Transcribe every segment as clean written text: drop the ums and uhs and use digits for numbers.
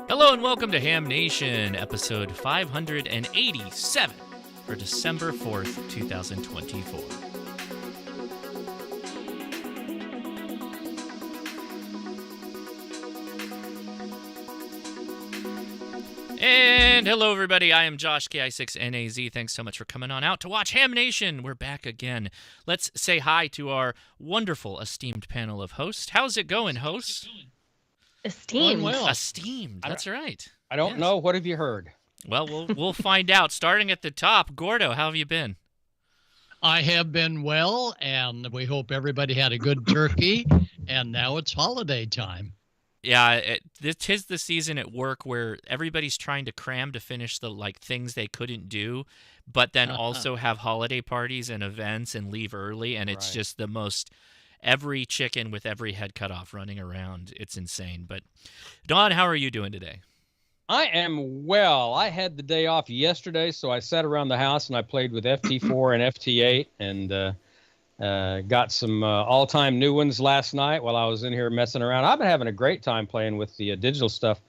Hello and welcome to Ham Nation, episode 587 for December 4th, 2024. And hello, everybody. I am Josh, KI6NAZ. Thanks so much for coming on out to watch Ham Nation. We're back again. Let's say hi to our wonderful, esteemed panel of hosts. How's it going, hosts? Esteemed. Well. Esteemed. That's right. I don't know. What have you heard? Well, we'll find out. Starting at the top, Gordo, how have you been? I have been well, and we hope everybody had a good turkey. And now it's holiday time. Yeah, this is the season at work where everybody's trying to cram to finish the things they couldn't do, but then also have holiday parties and events and leave early, and it's just the most every chicken with every head cut off running around. It's insane. But Don, how are you doing today? I am well. I had the day off yesterday, so I sat around the house and I played with FT4 and FT8 and got some all-time new ones last night while I was in here messing around. I've been having a great time playing with the digital stuff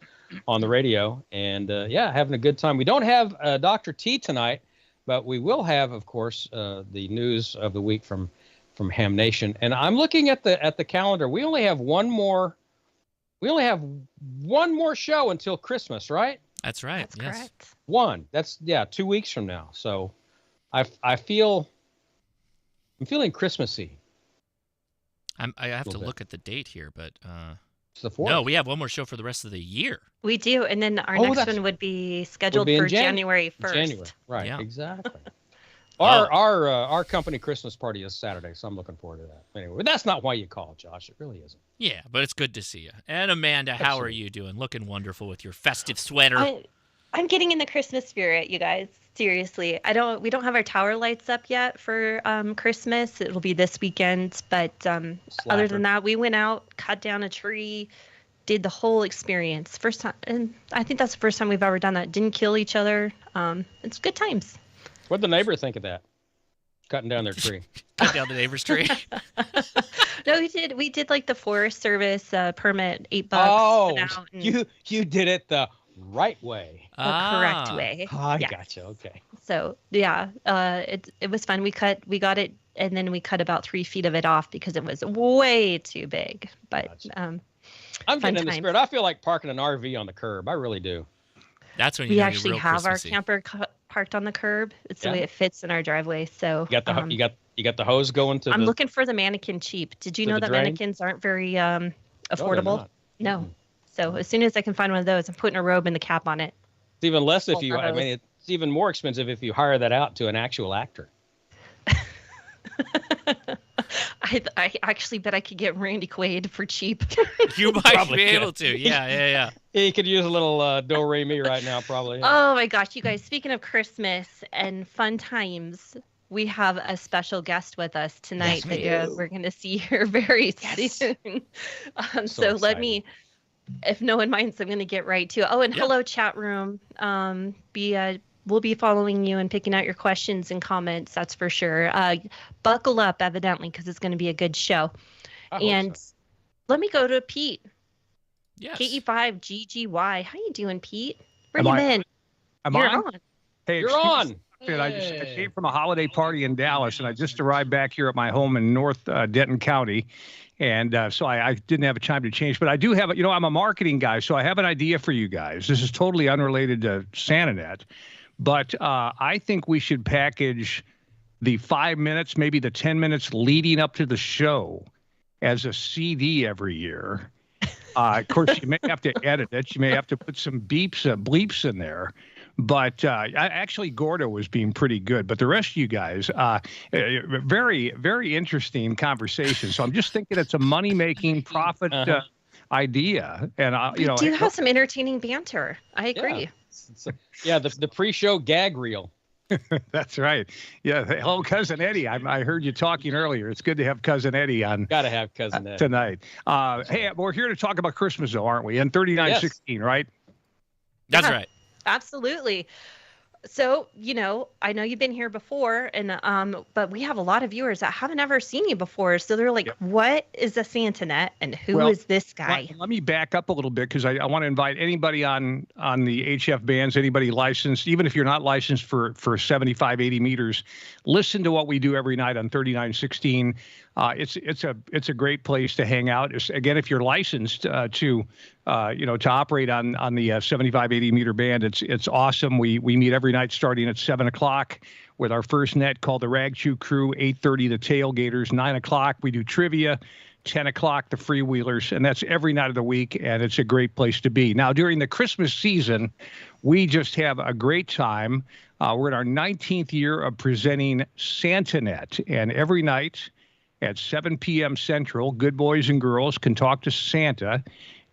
on the radio, and having a good time. We don't have Dr. T tonight, but we will have, of course, the news of the week from Ham Nation. And I'm looking at the calendar. We only have one more show until Christmas, right? That's right. That's correct. One. That's 2 weeks from now. So I'm feeling Christmassy. I have to look at the date here, but it's the 4th. no, we have one more show for the rest of the year. We do, and then our next one would be scheduled for January 1st. January, right? Yeah. Exactly. Our company Christmas party is Saturday, so I'm looking forward to that. Anyway, but that's not why you called, Josh. It really isn't. Yeah, but it's good to see you. And Amanda, how are you doing? Looking wonderful with your festive sweater. I'm getting in the Christmas spirit, you guys. Seriously, we don't have our tower lights up yet for Christmas. It'll be this weekend, but other than that, we went out, cut down a tree, did the whole experience. First time, and I think that's the first time we've ever done that. Didn't kill each other. It's good times. What'd the neighbor think of that? Cutting down their tree. Cut down the neighbor's tree. No, we did like the Forest Service permit, $8. Oh, you did it the right way. The correct way. Oh, I gotcha. Okay. So yeah, it was fun. We got it, and then we cut about 3 feet of it off because it was way too big. But gotcha. I'm getting in the spirit. I feel like parking an RV on the curb. I really do. That's when we you actually have our camper parked on the curb. It's the way it fits in our driveway. So you got the hose going to. I'm looking for the mannequin cheap. Did you know that mannequins aren't very affordable? No. Mm-hmm. So as soon as I can find one of those, I'm putting a robe and the cap on it. It's even less if you. I mean, it's even more expensive if you hire that out to an actual actor. I actually bet I could get Randy Quaid for cheap. You might be able to. Yeah. He could use a little do-re-mi right now, probably. Yeah. Oh, my gosh. You guys, speaking of Christmas and fun times, we have a special guest with us tonight that we're going to see here very soon. So let me, if no one minds, I'm going to get right to it. Oh, and hello, chat room. We'll be following you and picking out your questions and comments, that's for sure. Buckle up, evidently, because it's going to be a good show. And let me go to Pete. Yes. KE5GGY. How you doing, Pete? Bring him in. You're on. Hey, you're on. I came from a holiday party in Dallas, and I just arrived back here at my home in North Denton County. And so I didn't have a time to change. But I do have, I'm a marketing guy, so I have an idea for you guys. This is totally unrelated to SantaNet. But I think we should package the 5 minutes, maybe the 10 minutes leading up to the show as a CD every year. Of course, you may have to edit it. You may have to put some bleeps in there. But actually, Gordo was being pretty good. But the rest of you guys, very, very interesting conversation. So I'm just thinking it's a money-making profit idea. And, we do have some entertaining banter. I agree. Yeah, the pre-show gag reel. That's right. Yeah. Hello, Cousin Eddie. I heard you talking earlier. It's good to have Cousin Eddie on. Got to have Cousin Eddie tonight. Hey, we're here to talk about Christmas, though, aren't we? And 3916, right? That's right. Absolutely. So, I know you've been here before, and but we have a lot of viewers that haven't ever seen you before. So they're like, "What is a SantaNet, and who is this guy?" Let me back up a little bit because I want to invite anybody on the HF bands, anybody licensed, even if you're not licensed for 75, 80 meters, listen to what we do every night on 3916. It's a great place to hang out. Again, if you're licensed to operate on the 75, 80 meter band, it's awesome. We meet every night starting at 7:00 with our first net called the Rag Chew Crew. 8:30 the Tailgaters. 9:00 we do trivia. 10:00 the Freewheelers, and that's every night of the week, and it's a great place to be. Now, during the Christmas season, we just have a great time. We're in our 19th year of presenting SantaNet, and every night at 7 p.m. Central, good boys and girls can talk to Santa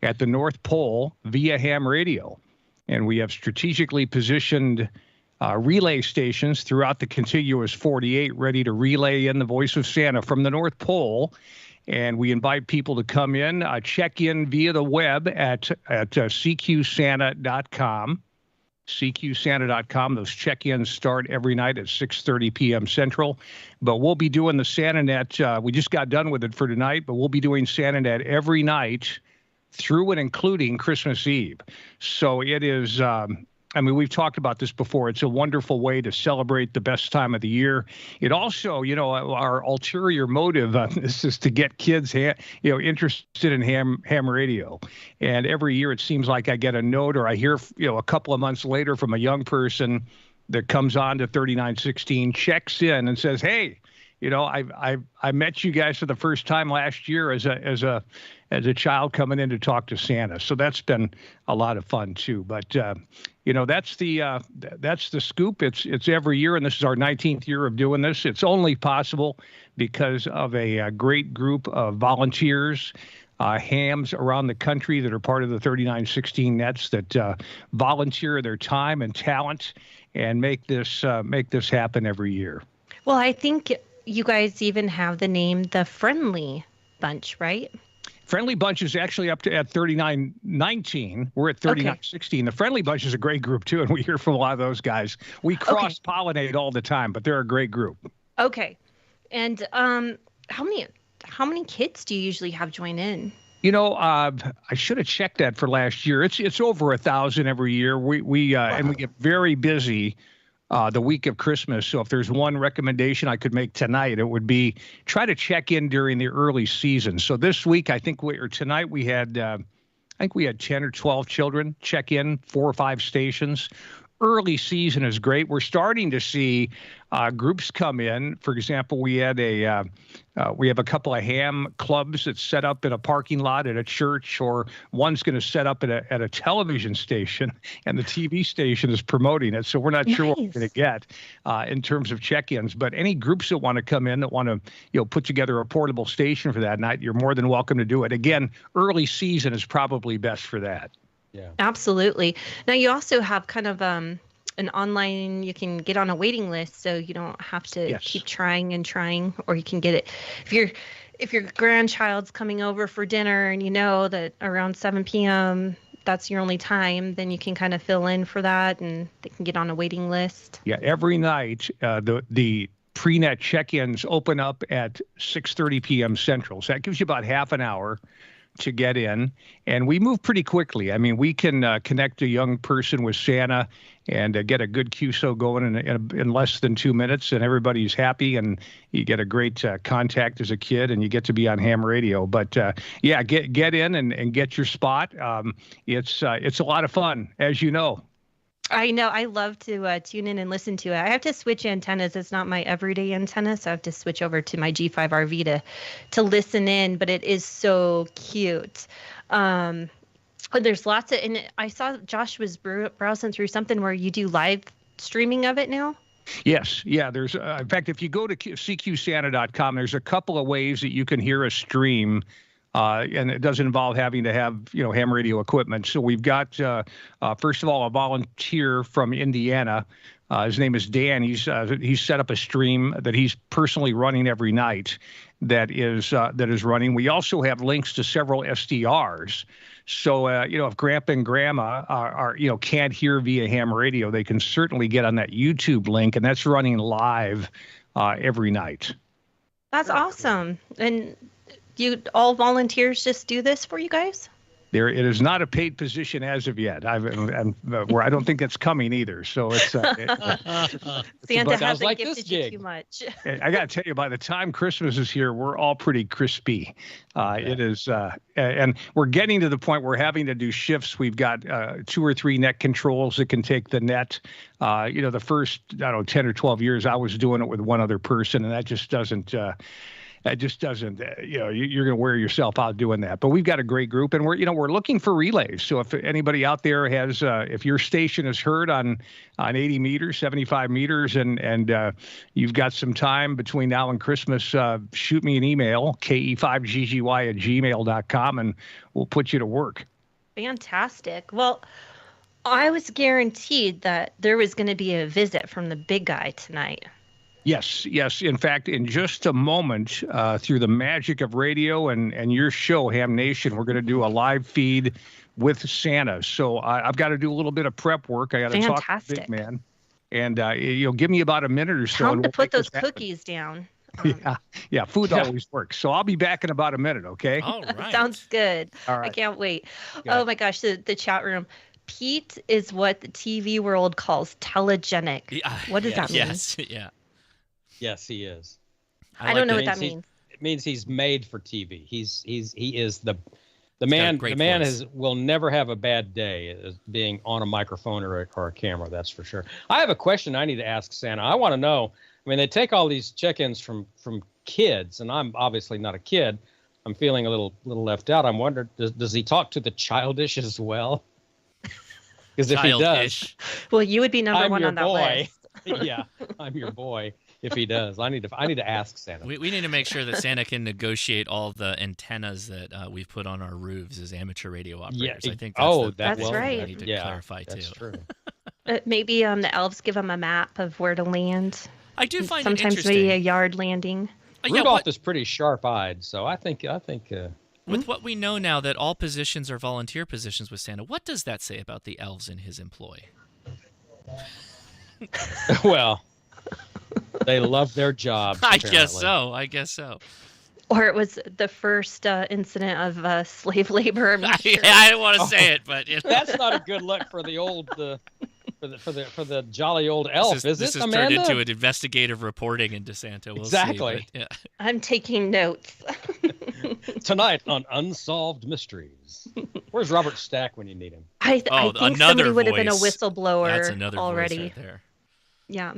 at the North Pole via ham radio. And we have strategically positioned relay stations throughout the contiguous 48 ready to relay in the voice of Santa from the North Pole. And we invite people to come in, check in via the web at cqsanta.com. cqsanta.com. Those check-ins start every night at 6:30 p.m. Central. But we'll be doing the SantaNet. We just got done with it for tonight, but we'll be doing SantaNet every night through and including Christmas Eve. So it is, we've talked about this before. It's a wonderful way to celebrate the best time of the year. It also, our ulterior motive on this is to get kids, interested in ham radio. And every year it seems like I get a note or I hear, a couple of months later from a young person that comes on to 3916, checks in and says, "Hey, I met you guys for the first time last year as a child coming in to talk to Santa." So that's been a lot of fun too. But that's the scoop. It's every year, and this is our 19th year of doing this. It's only possible because of a great group of volunteers, hams around the country that are part of the 3916 nets that volunteer their time and talent and make this happen every year. Well, I think you guys even have the name the Friendly Bunch, right? Friendly Bunch is actually up to at 3919. We're at 3916. The Friendly Bunch is a great group too, and we hear from a lot of those guys. We cross-pollinate all the time, but they're a great group. Okay. And how many kids do you usually have join in? I should have checked that for last year. It's over 1,000 every year. And we get very busy the week of Christmas. So if there's one recommendation I could make tonight, it would be try to check in during the early season. So this week, tonight we had, 10 or 12 children check in, 4 or 5 stations. Early season is great. We're starting to see groups come in. For example, we have a couple of ham clubs that set up in a parking lot at a church, or one's going to set up at a television station, and the TV station is promoting it. So we're not sure what we're going to get in terms of check-ins. But any groups that want to come in that want to put together a portable station for that night, you're more than welcome to do it. Again, early season is probably best for that. Yeah, absolutely. Now you also have kind of an online, you can get on a waiting list, so you don't have to keep trying and trying, or you can get it if your grandchild's coming over for dinner and you know that around 7 p.m. that's your only time, then you can kind of fill in for that and they can get on a waiting list. Yeah, every night the pre-net check-ins open up at 6:30 p.m. Central. So that gives you about half an hour to get in, and we move pretty quickly. I mean, we can connect a young person with Santa and get a good QSO going in less than 2 minutes, and everybody's happy, and you get a great contact as a kid, and you get to be on ham radio. But get in and get your spot. It's a lot of fun, as you know. I know. I love to tune in and listen to it. I have to switch antennas. It's not my everyday antenna, so I have to switch over to my G5 RV to listen in. But it is so cute. There's lots of, and I saw Josh was browsing through something where you do live streaming of it now. Yes. Yeah. There's, in fact, if you go to cqsanta.com, there's a couple of ways that you can hear a stream. And it doesn't involve having to have, ham radio equipment. So we've got, first of all, a volunteer from Indiana. His name is Dan. He's set up a stream that he's personally running every night that is running. We also have links to several SDRs. So, if Grandpa and Grandma are can't hear via ham radio, they can certainly get on that YouTube link, and that's running live every night. That's awesome. And you all volunteers just do this for you guys? It is not a paid position as of yet. I don't think it's coming either. So it's Santa hasn't gifted you too much. I got to tell you, by the time Christmas is here, we're all pretty crispy. It is, and we're getting to the point where we're having to do shifts. We've got 2 or 3 net controls that can take the net. The first 10 or 12 years, I was doing it with one other person, and that just doesn't. You're going to wear yourself out doing that. But we've got a great group, and we're looking for relays. So if anybody out there has, if your station is heard on 80 meters, 75 meters, and you've got some time between now and Christmas, shoot me an email, ke5ggy@gmail.com, and we'll put you to work. Fantastic. Well, I was guaranteed that there was going to be a visit from the big guy tonight. Yes. In fact, in just a moment, through the magic of radio and your show, Ham Nation, we're going to do a live feed with Santa. So I've got to do a little bit of prep work. I got to talk to the big man. And give me about a minute or so. Tell him to put those cookies down. Yeah. Food always works. So I'll be back in about a minute, okay? All right. Sounds good. All right. I can't wait. Oh, my gosh, the chat room. Pete is what the TV world calls telegenic. What does that mean? Yes, yeah. Yes, he is. I don't know what that means. It means he's made for TV. He is the man. The man will never have a bad day as being on a microphone or a camera. That's for sure. I have a question I need to ask Santa. I want to know. I mean, they take all these check-ins from kids, and I'm obviously not a kid. I'm feeling a little left out. I'm wondering, does he talk to the childish as well? Because if he does, well, you would be number one on that list. Yeah, I'm your boy. If he does, I need to ask Santa. We need to make sure that Santa can negotiate all the antennas that we've put on our roofs as amateur radio operators. I think that's right. We need to clarify that's too. True. Maybe the elves give him a map of where to land. I do find sometimes it interesting. maybe a yard landing. Rudolph is pretty sharp-eyed, so I think. With what we know now that all positions are volunteer positions with Santa, what does that say about the elves in his employ? Well, they love their jobs. I guess so. Or it was the first incident of slave labor. I didn't want to say it, but that's not a good look for the old for the jolly old elf. This has Amanda? turned into an investigative reporting into Santa. We'll exactly. See, I'm taking notes. Tonight on Unsolved Mysteries. Where's Robert Stack when you need him? I think somebody would have been a whistleblower That's another already. Voice right there. Yeah.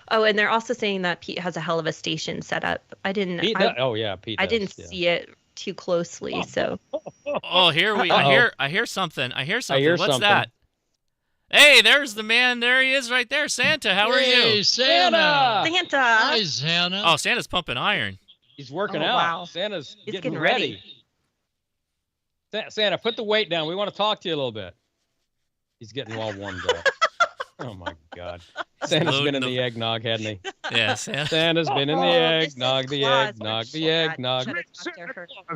Oh, and they're also saying that Pete has a hell of a station set up. Pete Pete. I didn't see it too closely, so. Oh, I hear something. What's that? Hey, there's the man. There he is right there. Santa, how are you? Hey, Santa. Hi, Santa. Oh, Santa's pumping iron. He's working out. Wow. Santa's He's getting ready. Santa, put the weight down. We want to talk to you a little bit. He's getting all warmed up. Oh, my God. Santa's been in the eggnog, hadn't he? Yeah, Santa's been in the eggnog, the eggnog.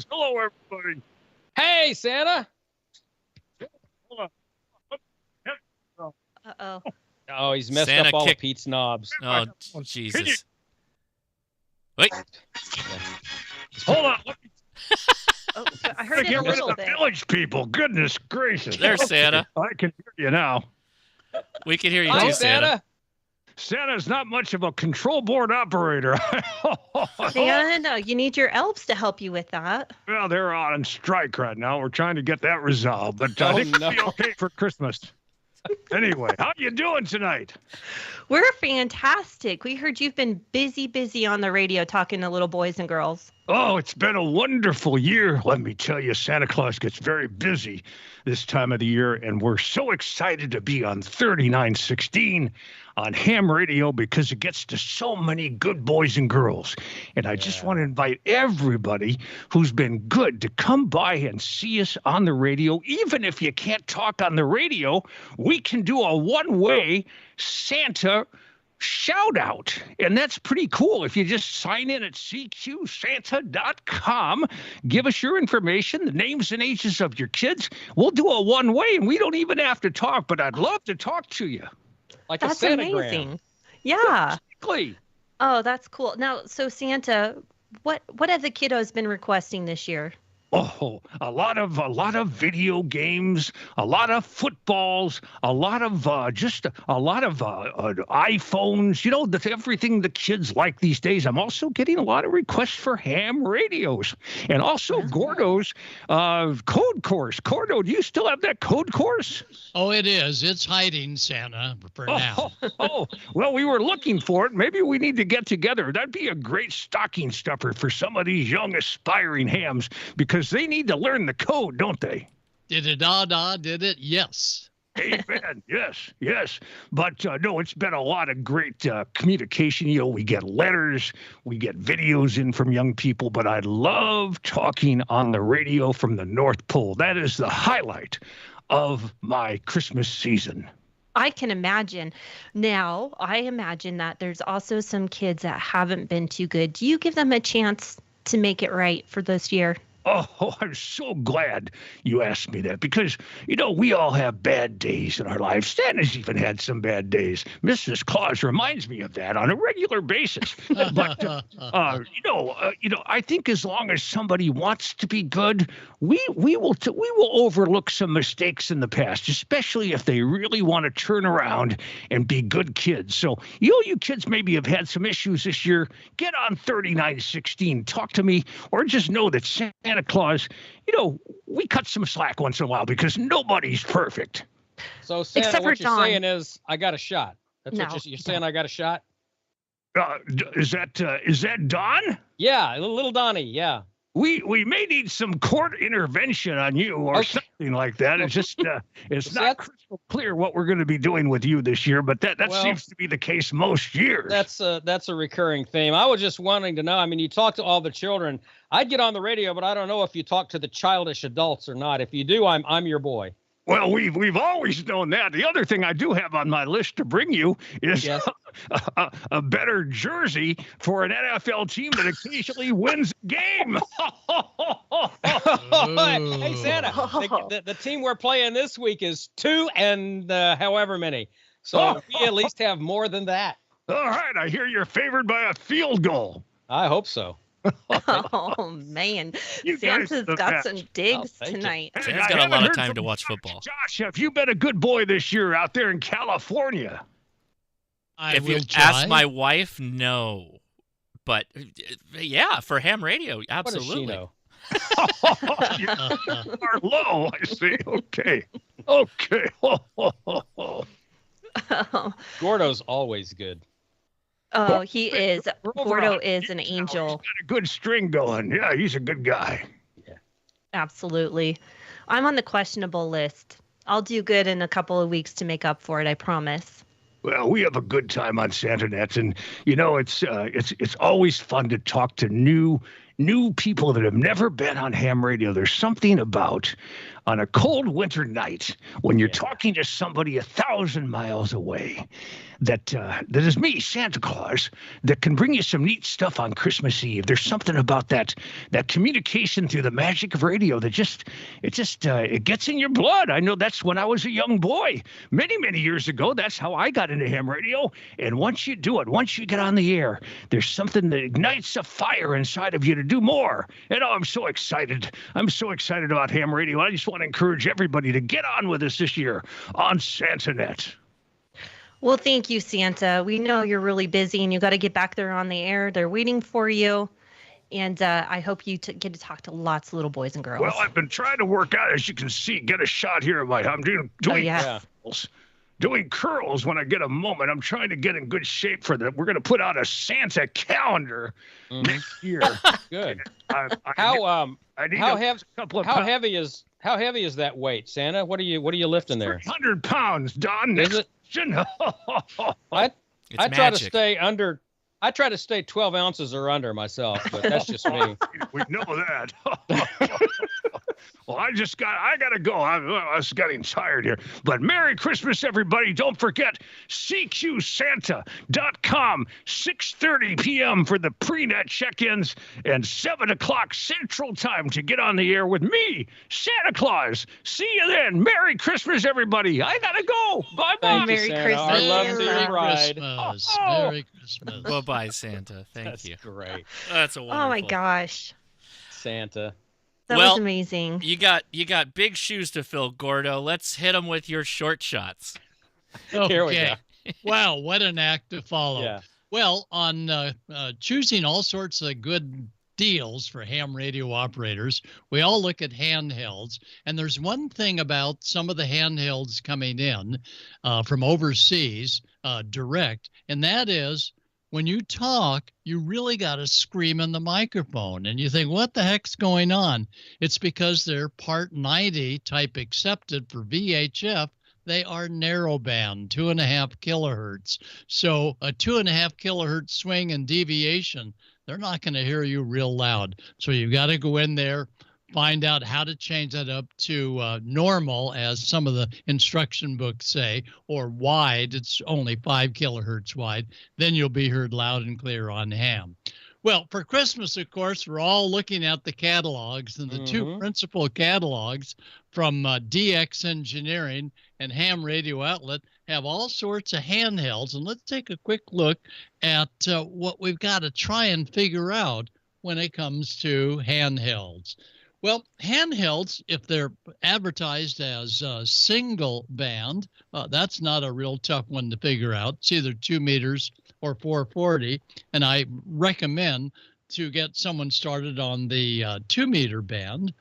Hello, everybody. Hey, Santa. Uh-oh. Oh, he's messed Santa up all of Pete's knobs. Oh, Jesus. Wait. Hold on. Oh, I heard it a Get rid little of the bit. village people. Goodness gracious. There's Santa. I can hear you now. We can hear you Hi, too, Santa. Santa's not much of a control board operator. Santa, you need your elves to help you with that. Well, they're on strike right now. We're trying to get that resolved, but I think it'll be okay for Christmas. Anyway, how you doing tonight? We're fantastic. We heard you've been busy on the radio talking to little boys and girls. Oh, it's been a wonderful year. Let me tell you, Santa Claus gets very busy this time of the year, and we're so excited to be on 3916 on ham radio because it gets to so many good boys and girls. And I just want to invite everybody who's been good to come by and see us on the radio. Even if you can't talk on the radio, we can do a one-way Santa shout out. And that's pretty cool. If you just sign in at cqsanta.com, give us your information, the names and ages of your kids. We'll do a one-way, and we don't even have to talk, but I'd love to talk to you. Like That's a Santagram. amazing. Yeah. Exactly. Oh, that's cool. Now, so Santa, what have the kiddos been requesting this year? Oh, a lot of video games, a lot of footballs, a lot of iPhones. You know, that's everything the kids like these days. I'm also getting a lot of requests for ham radios, and also Gordo's code course. Gordo, do you still have that code course? Oh, it is. It's hiding, Santa, for now. Well, we were looking for it. Maybe we need to get together. That'd be a great stocking stuffer for some of these young aspiring hams, because they need to learn the code, don't they? Did it, did it? Yes. Amen. Yes. But no, it's been a lot of great communication. You know, we get letters, we get videos in from young people, but I love talking on the radio from the North Pole. That is the highlight of my Christmas season. I can imagine. Now, I imagine that there's also some kids that haven't been too good. Do you give them a chance to make it right for this year? Oh, I'm so glad you asked me that, because, you know, we all have bad days in our lives. Santa's even had some bad days. Mrs. Claus reminds me of that on a regular basis. But, I think as long as somebody wants to be good, we will overlook some mistakes in the past, especially if they really want to turn around and be good kids. So, you kids maybe have had some issues this year. Get on 3916. Talk to me, or just know that Santa Claus, we cut some slack once in a while, because nobody's perfect. So, Santa, Except what for you're Don. saying is, I got a shot. That's No, what you're saying. I got a shot. Is that Don? Yeah, little Donnie. Yeah. We may need some court intervention on you, or something like that. It's just it's not crystal clear what we're going to be doing with you this year, but that seems to be the case most years. That's a recurring theme. I was just wanting to know. I mean, you talk to all the children. I'd get on the radio, but I don't know if you talk to the childish adults or not. If you do, I'm your boy. Well, we've always known that. The other thing I do have on my list to bring you is a better jersey for an NFL team that occasionally wins a game. Hey, Santa, the team we're playing this week is 2 and however many. So we at least have more than that. All right, I hear you're favored by a field goal. I hope so. Oh, man. Santa's got some digs tonight. Hey, Santa's got a lot of time to watch football. Josh, have you been a good boy this year out there in California? If you ask my wife, no. But, yeah, for ham radio, absolutely. What does she know? You are low, I see. Okay. Gordo's always good. Oh, he is. Gordo is an angel. He's got a good string going. Yeah, he's a good guy. Yeah. Absolutely. I'm on the questionable list. I'll do good in a couple of weeks to make up for it, I promise. Well, we have a good time on SantaNet, and it's always fun to talk to new people that have never been on ham radio. There's something about on a cold winter night when you're talking to somebody 1,000 miles away that is me, Santa Claus, that can bring you some neat stuff on Christmas Eve. There's something about that communication through the magic of radio that it gets in your blood. I know that's when I was a young boy many, many years ago. That's how I got into ham radio. And once you do it, once you get on the air, there's something that ignites a fire inside of you to do more. And I'm so excited. I'm so excited about ham radio. I just want to encourage everybody to get on with us this year on SantaNet. Well, thank you, Santa. We know you're really busy and you got to get back there on the air. They're waiting for you. And I hope you get to talk to lots of little boys and girls. Well, I've been trying to work out, as you can see, get a shot here. I'm doing curls. Doing curls when I get a moment. I'm trying to get in good shape for that. We're going to put out a Santa calendar next year. Good. How heavy is that weight, Santa? What are you lifting there? 300 pounds, Don. Is it? I try to stay under. I try to stay 12 ounces or under myself, but that's just me. We know that. Well, I got to go. I was getting tired here. But Merry Christmas, everybody. Don't forget, CQSanta.com, 6:30 p.m. for the pre-net check-ins and 7 o'clock Central Time to get on the air with me, Santa Claus. See you then. Merry Christmas, everybody. I got to go. Bye-bye. Merry Christmas. Our love to Merry your ride. Christmas. Oh. Merry Christmas. Bye-bye, Santa. Thank That's you. great. That's a wonderful. Oh my gosh. Santa. That Well, was amazing. You got big shoes to fill, Gordo. Let's hit them with your short shots. Here we Okay. Wow, what an act to follow. Yeah. Well, on choosing all sorts of good deals for ham radio operators, we all look at handhelds. And there's one thing about some of the handhelds coming in from overseas direct, and that is when you talk, you really got to scream in the microphone. And you think, what the heck's going on? It's because they're Part 90 type accepted for VHF. They are narrowband, 2.5 kilohertz. So a 2.5 kilohertz swing and deviation, they're not going to hear you real loud. So you've got to go in there, find out how to change that up to normal, as some of the instruction books say, or wide. It's only 5 kilohertz wide. Then you'll be heard loud and clear on ham. Well, for Christmas, of course, we're all looking at the catalogs, and the two principal catalogs from DX Engineering and Ham Radio Outlet have all sorts of handhelds. And let's take a quick look at what we've got to try and figure out when it comes to handhelds. Well, handhelds, if they're advertised as single band, that's not a real tough one to figure out. It's either 2 meters or 440, and I recommend to get someone started on the 2 meter band.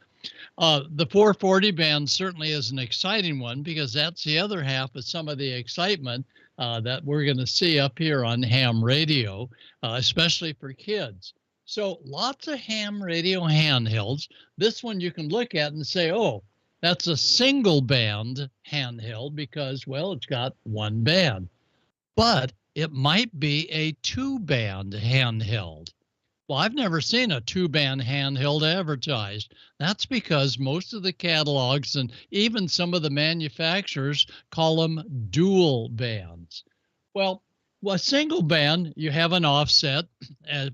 The 440 band certainly is an exciting one, because that's the other half of some of the excitement that we're going to see up here on ham radio, especially for kids. So lots of ham radio handhelds. This one you can look at and say, oh, that's a single band handheld because, well, it's got one band. But it might be a 2-band handheld. Well, I've never seen a 2-band handheld advertised. That's because most of the catalogs and even some of the manufacturers call them dual bands. Well, a single band, you have an offset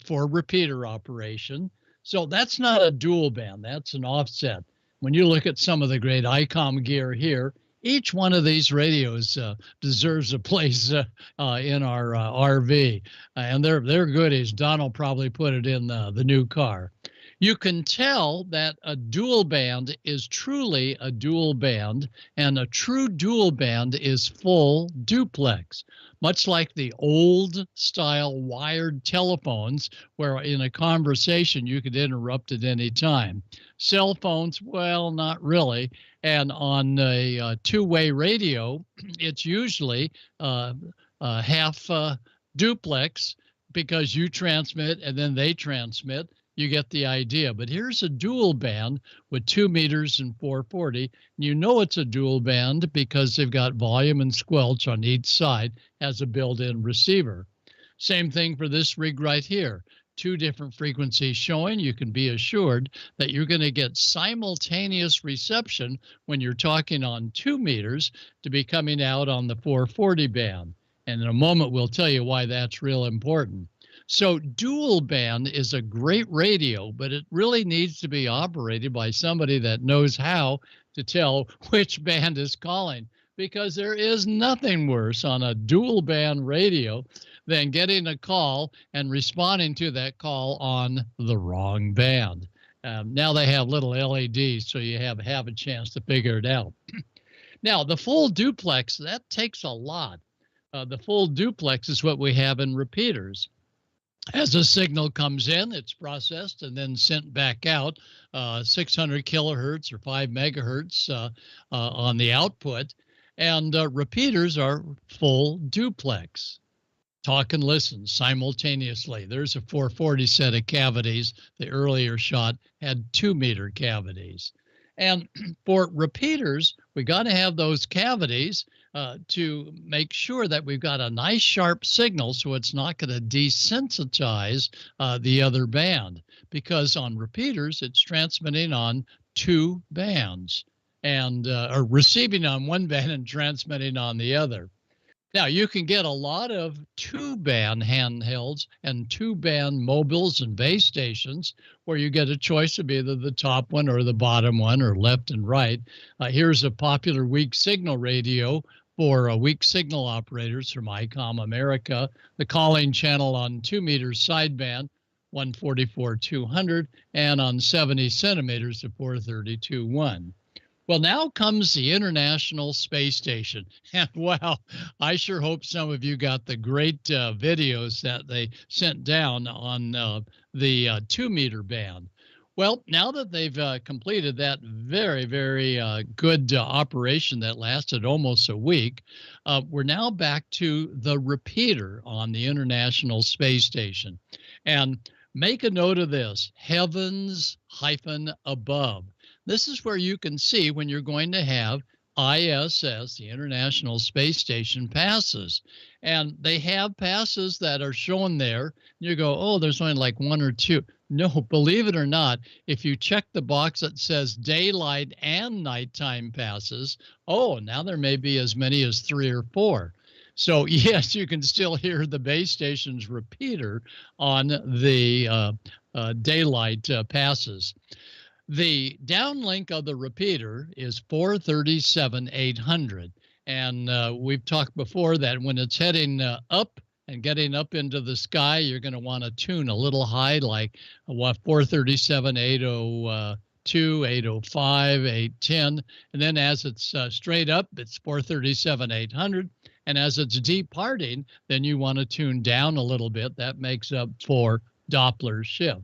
for repeater operation. So that's not a dual band, that's an offset. When you look at some of the great Icom gear here, each one of these radios deserves a place in our RV. And they're goodies. Don will probably put it in the new car. You can tell that a dual band is truly a dual band, and a true dual band is full duplex, much like the old style wired telephones where in a conversation you could interrupt at any time. Cell phones, well, not really. And on a two-way radio, it's usually half duplex, because you transmit and then they transmit. You get the idea. But here's a dual band with 2 meters and 440. You know it's a dual band because they've got volume and squelch on each side as a built-in receiver. Same thing for this rig right here. 2 different frequencies showing. You can be assured that you're going to get simultaneous reception when you're talking on 2 meters to be coming out on the 440 band. And in a moment, we'll tell you why that's real important. So dual band is a great radio, but it really needs to be operated by somebody that knows how to tell which band is calling, because there is nothing worse on a dual band radio than getting a call and responding to that call on the wrong band. Now they have little LEDs, so you have a chance to figure it out. Now, the full duplex, that takes a lot. The full duplex is what we have in repeaters. As a signal comes in, it's processed and then sent back out, 600 kilohertz or 5 megahertz on the output. And repeaters are full duplex. Talk and listen simultaneously. There's a 440 set of cavities. The earlier shot had 2 meter cavities. And for repeaters, we got to have those cavities to make sure that we've got a nice sharp signal so it's not going to desensitize the other band. Because on repeaters, it's transmitting on 2 bands and or receiving on one band and transmitting on the other. Now, you can get a lot of 2-band handhelds and 2-band mobiles and base stations where you get a choice of either the top one or the bottom one or left and right. Here's a popular weak signal radio for weak signal operators from Icom America. The calling channel on 2 meters sideband, 144-200, and on 70 centimeters to 432.1. Well, now comes the International Space Station. And wow, I sure hope some of you got the great videos that they sent down on the 2-meter band. Well, now that they've completed that very, very good operation that lasted almost a week, we're now back to the repeater on the International Space Station. And make a note of this, heavens-above. This is where you can see when you're going to have ISS, the International Space Station, passes. And they have passes that are shown there. You go, oh, there's only like 1 or 2. No, believe it or not, if you check the box that says daylight and nighttime passes, oh, now there may be as many as 3 or 4. So yes, you can still hear the base station's repeater on the daylight passes. The downlink of the repeater is 437-800. And we've talked before that when it's heading up and getting up into the sky, you're going to want to tune a little high, like 437-802, 805, 810. And then as it's straight up, it's 437-800. And as it's departing, then you want to tune down a little bit. That makes up for Doppler shift.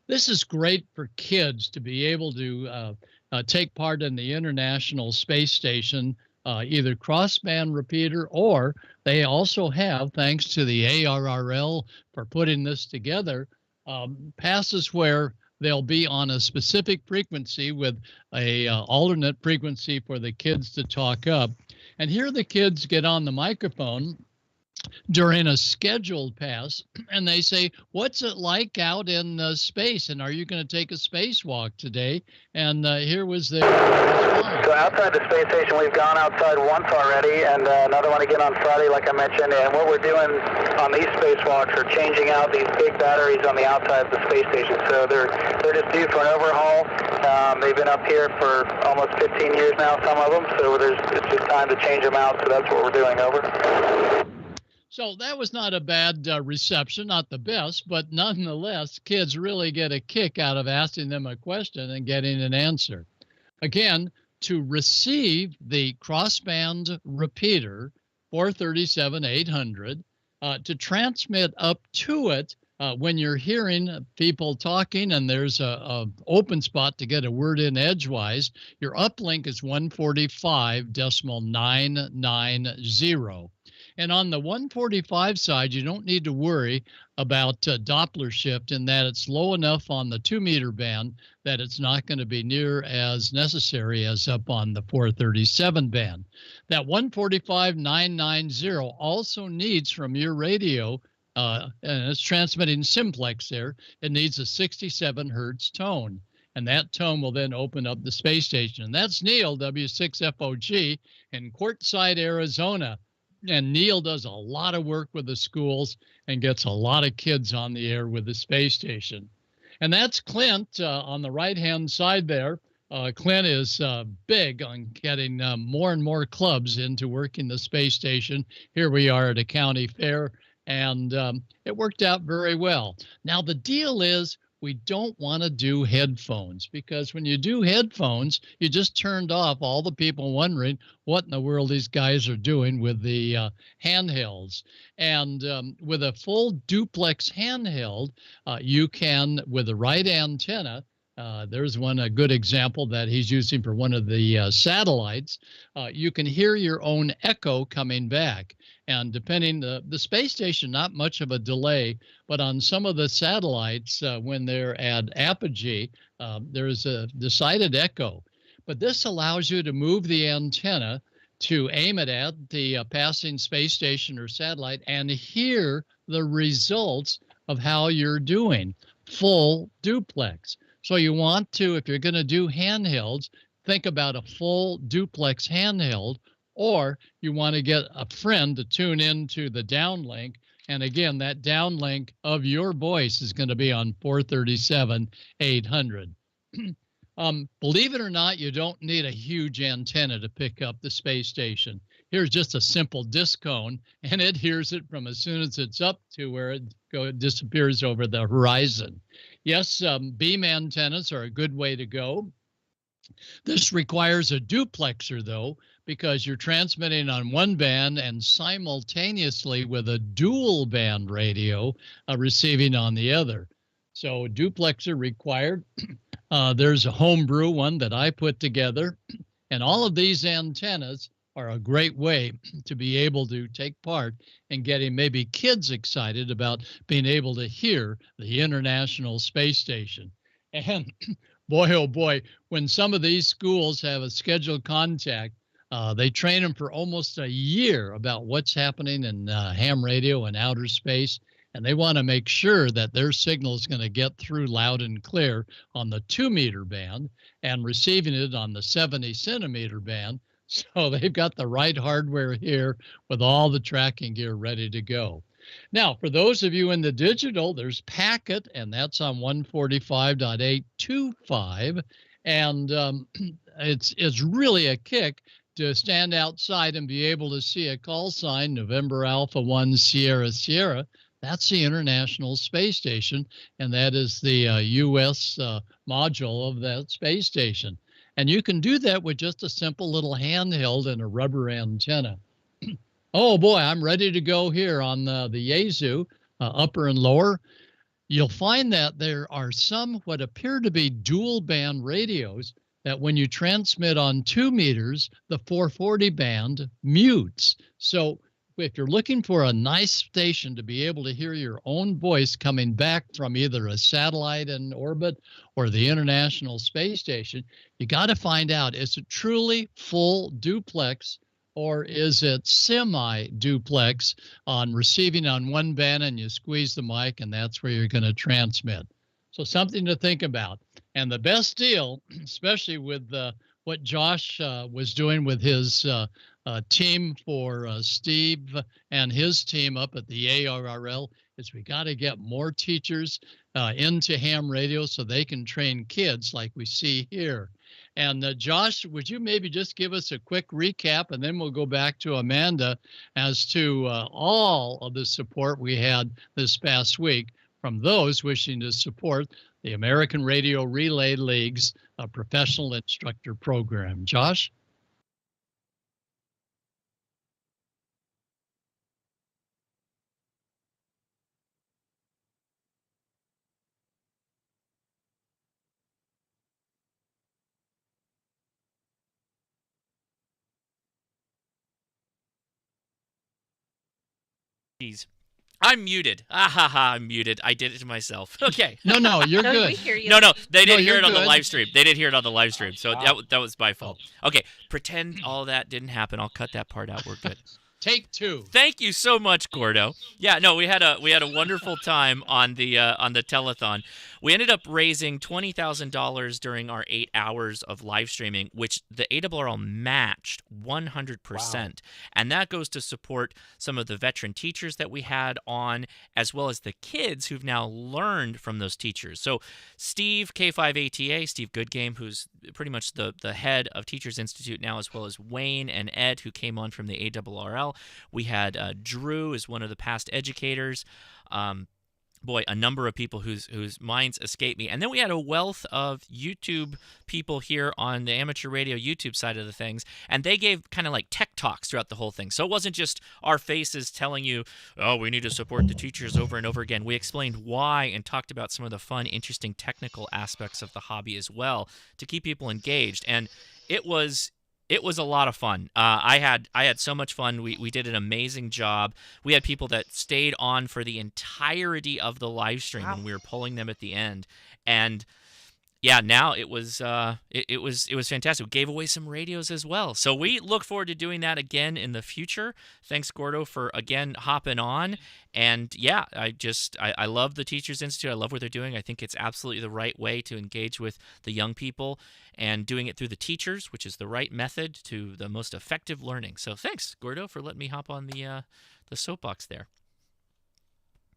This is great for kids to be able to take part in the International Space Station, either crossband repeater, or they also have, thanks to the ARRL for putting this together, passes where they'll be on a specific frequency with a alternate frequency for the kids to talk up. And here the kids get on the microphone during a scheduled pass, and they say, what's it like out in space, and are you going to take a spacewalk today? And here was their response. So outside the space station, we've gone outside once already, and another one again on Friday, like I mentioned. And what we're doing on these spacewalks are changing out these big batteries on the outside of the space station. So they're just due for an overhaul. They've been up here for almost 15 years now, some of them. So it's just time to change them out. So that's what we're doing. Over. So that was not a bad reception, not the best, but nonetheless, kids really get a kick out of asking them a question and getting an answer. Again, to receive the crossband repeater, 437-800, to transmit up to it when you're hearing people talking and there's a open spot to get a word in edgewise, your uplink is 145.990. And on the 145 side, you don't need to worry about Doppler shift in that it's low enough on the 2-meter band that it's not going to be near as necessary as up on the 437 band. That 145.990 also needs from your radio, and it's transmitting simplex there, it needs a 67 hertz tone. And that tone will then open up the space station. And that's Neil, W6FOG, in Quartzsite, Arizona. And Neil does a lot of work with the schools and gets a lot of kids on the air with the space station. And that's Clint on the right-hand side there. Clint is big on getting more and more clubs into working the space station. Here we are at a county fair, and it worked out very well. Now, the deal is we don't want to do headphones, because when you do headphones, you just turned off all the people wondering what in the world these guys are doing with the handhelds. And with a full duplex handheld, you can, with the right antenna, there's a good example that he's using for one of the satellites, you can hear your own echo coming back. And depending, the space station, not much of a delay, but on some of the satellites, when they're at apogee, there's a decided echo. But this allows you to move the antenna to aim it at the passing space station or satellite and hear the results of how you're doing. Full duplex. So you want to, if you're going to do handhelds, think about a full duplex handheld, or you want to get a friend to tune into the downlink. And again, that downlink of your voice is going to be on 437 800. Believe it or not, you don't need a huge antenna to pick up the space station. Here's just a simple disc cone, and it hears it from as soon as it's up to where it disappears over the horizon. Yes, beam antennas are a good way to go. This requires a duplexer, though, because you're transmitting on one band and simultaneously with a dual band radio receiving on the other. So duplexer required. There's a homebrew one that I put together, and all of these antennas are a great way to be able to take part in getting maybe kids excited about being able to hear the International Space Station. And boy, oh boy, when some of these schools have a scheduled contact, they train them for almost a year about what's happening in ham radio and outer space. And they want to make sure that their signal is going to get through loud and clear on the 2-meter band and receiving it on the 70-centimeter band. So they've got the right hardware here with all the tracking gear ready to go. Now, for those of you in the digital, there's Packet, and that's on 145.825. And it's really a kick to stand outside and be able to see a call sign, November Alpha 1 Sierra Sierra. That's the International Space Station, and that is the U.S. Module of that space station. And you can do that with just a simple little handheld and a rubber antenna. Oh boy, I'm ready to go here on the Yaesu, upper and lower. You'll find that there are some what appear to be dual band radios that when you transmit on 2 meters, the 440 band mutes. So if you're looking for a nice station to be able to hear your own voice coming back from either a satellite in orbit or the International Space Station, you got to find out, is it truly full duplex or is it semi-duplex on receiving on one band and you squeeze the mic and that's where you're going to transmit. So something to think about. And the best deal, especially with what Josh was doing with his team for Steve and his team up at the ARRL, is we got to get more teachers into ham radio so they can train kids like we see here. And Josh, would you maybe just give us a quick recap, and then we'll go back to Amanda as to all of the support we had this past week from those wishing to support the American Radio Relay League's professional instructor program. Josh? I'm muted. I'm muted. I did it to myself. Okay. No, you're good. We hear you. No, they didn't hear it on the good. live stream. They didn't hear it on the live stream, so that was my fault. Okay, pretend all that didn't happen. I'll cut that part out. We're good. Take 2. Thank you so much, Gordo. Yeah, no, we had a wonderful time on the telethon. We ended up raising $20,000 during our 8 hours of live streaming, which the ARRL matched 100%. Wow. And that goes to support some of the veteran teachers that we had on, as well as the kids who've now learned from those teachers. So Steve, K5ATA, Steve Goodgame, who's pretty much the head of Teachers Institute now, as well as Wayne and Ed, who came on from the ARRL. We had Drew as one of the past educators. A number of people whose minds escape me. And then we had a wealth of YouTube people here on the amateur radio YouTube side of the things, and they gave kind of like tech talks throughout the whole thing. So it wasn't just our faces telling you, oh, we need to support the teachers over and over again. We explained why and talked about some of the fun, interesting technical aspects of the hobby as well to keep people engaged. And it was a lot of fun. I had so much fun. We did an amazing job. We had people that stayed on for the entirety of the live stream when we were pulling them at the end. And yeah, now it was fantastic. We gave away some radios as well. So we look forward to doing that again in the future. Thanks, Gordo, for again hopping on. And yeah, I love the Teachers Institute. I love what they're doing. I think it's absolutely the right way to engage with the young people, and doing it through the teachers, which is the right method to the most effective learning. So thanks, Gordo, for letting me hop on the soapbox there.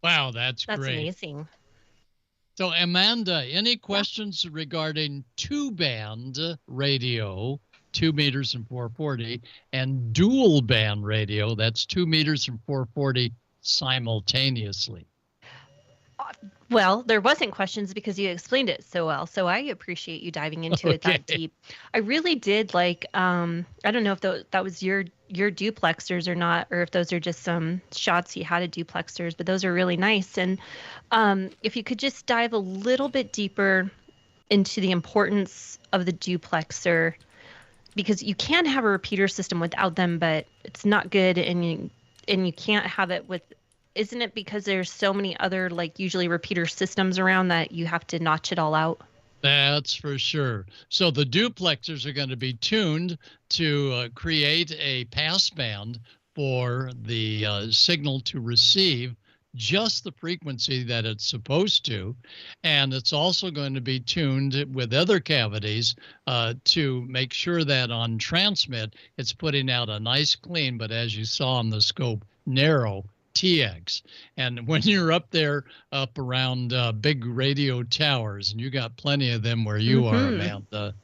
Wow, that's great. That's amazing. So, Amanda, any questions regarding two-band radio, 2 meters and 440, and dual-band radio, that's 2 meters and 440 simultaneously? Well, there wasn't questions because you explained it so well. So I appreciate you diving into it that deep. I really did like, I don't know if that was your duplexers or not, or if those are just some shots he had of duplexers, but those are really nice. And if you could just dive a little bit deeper into the importance of the duplexer, because you can have a repeater system without them, but it's not good, and you can't have it with. Isn't it because there's so many other, like, usually repeater systems around that you have to notch it all out? That's for sure. So the duplexers are going to be tuned to create a passband for the signal to receive just the frequency that it's supposed to. And it's also going to be tuned with other cavities to make sure that on transmit, it's putting out a nice clean, but as you saw on the scope, narrow TX. And when you're up there, up around big radio towers, and you got plenty of them where you are, Amanda,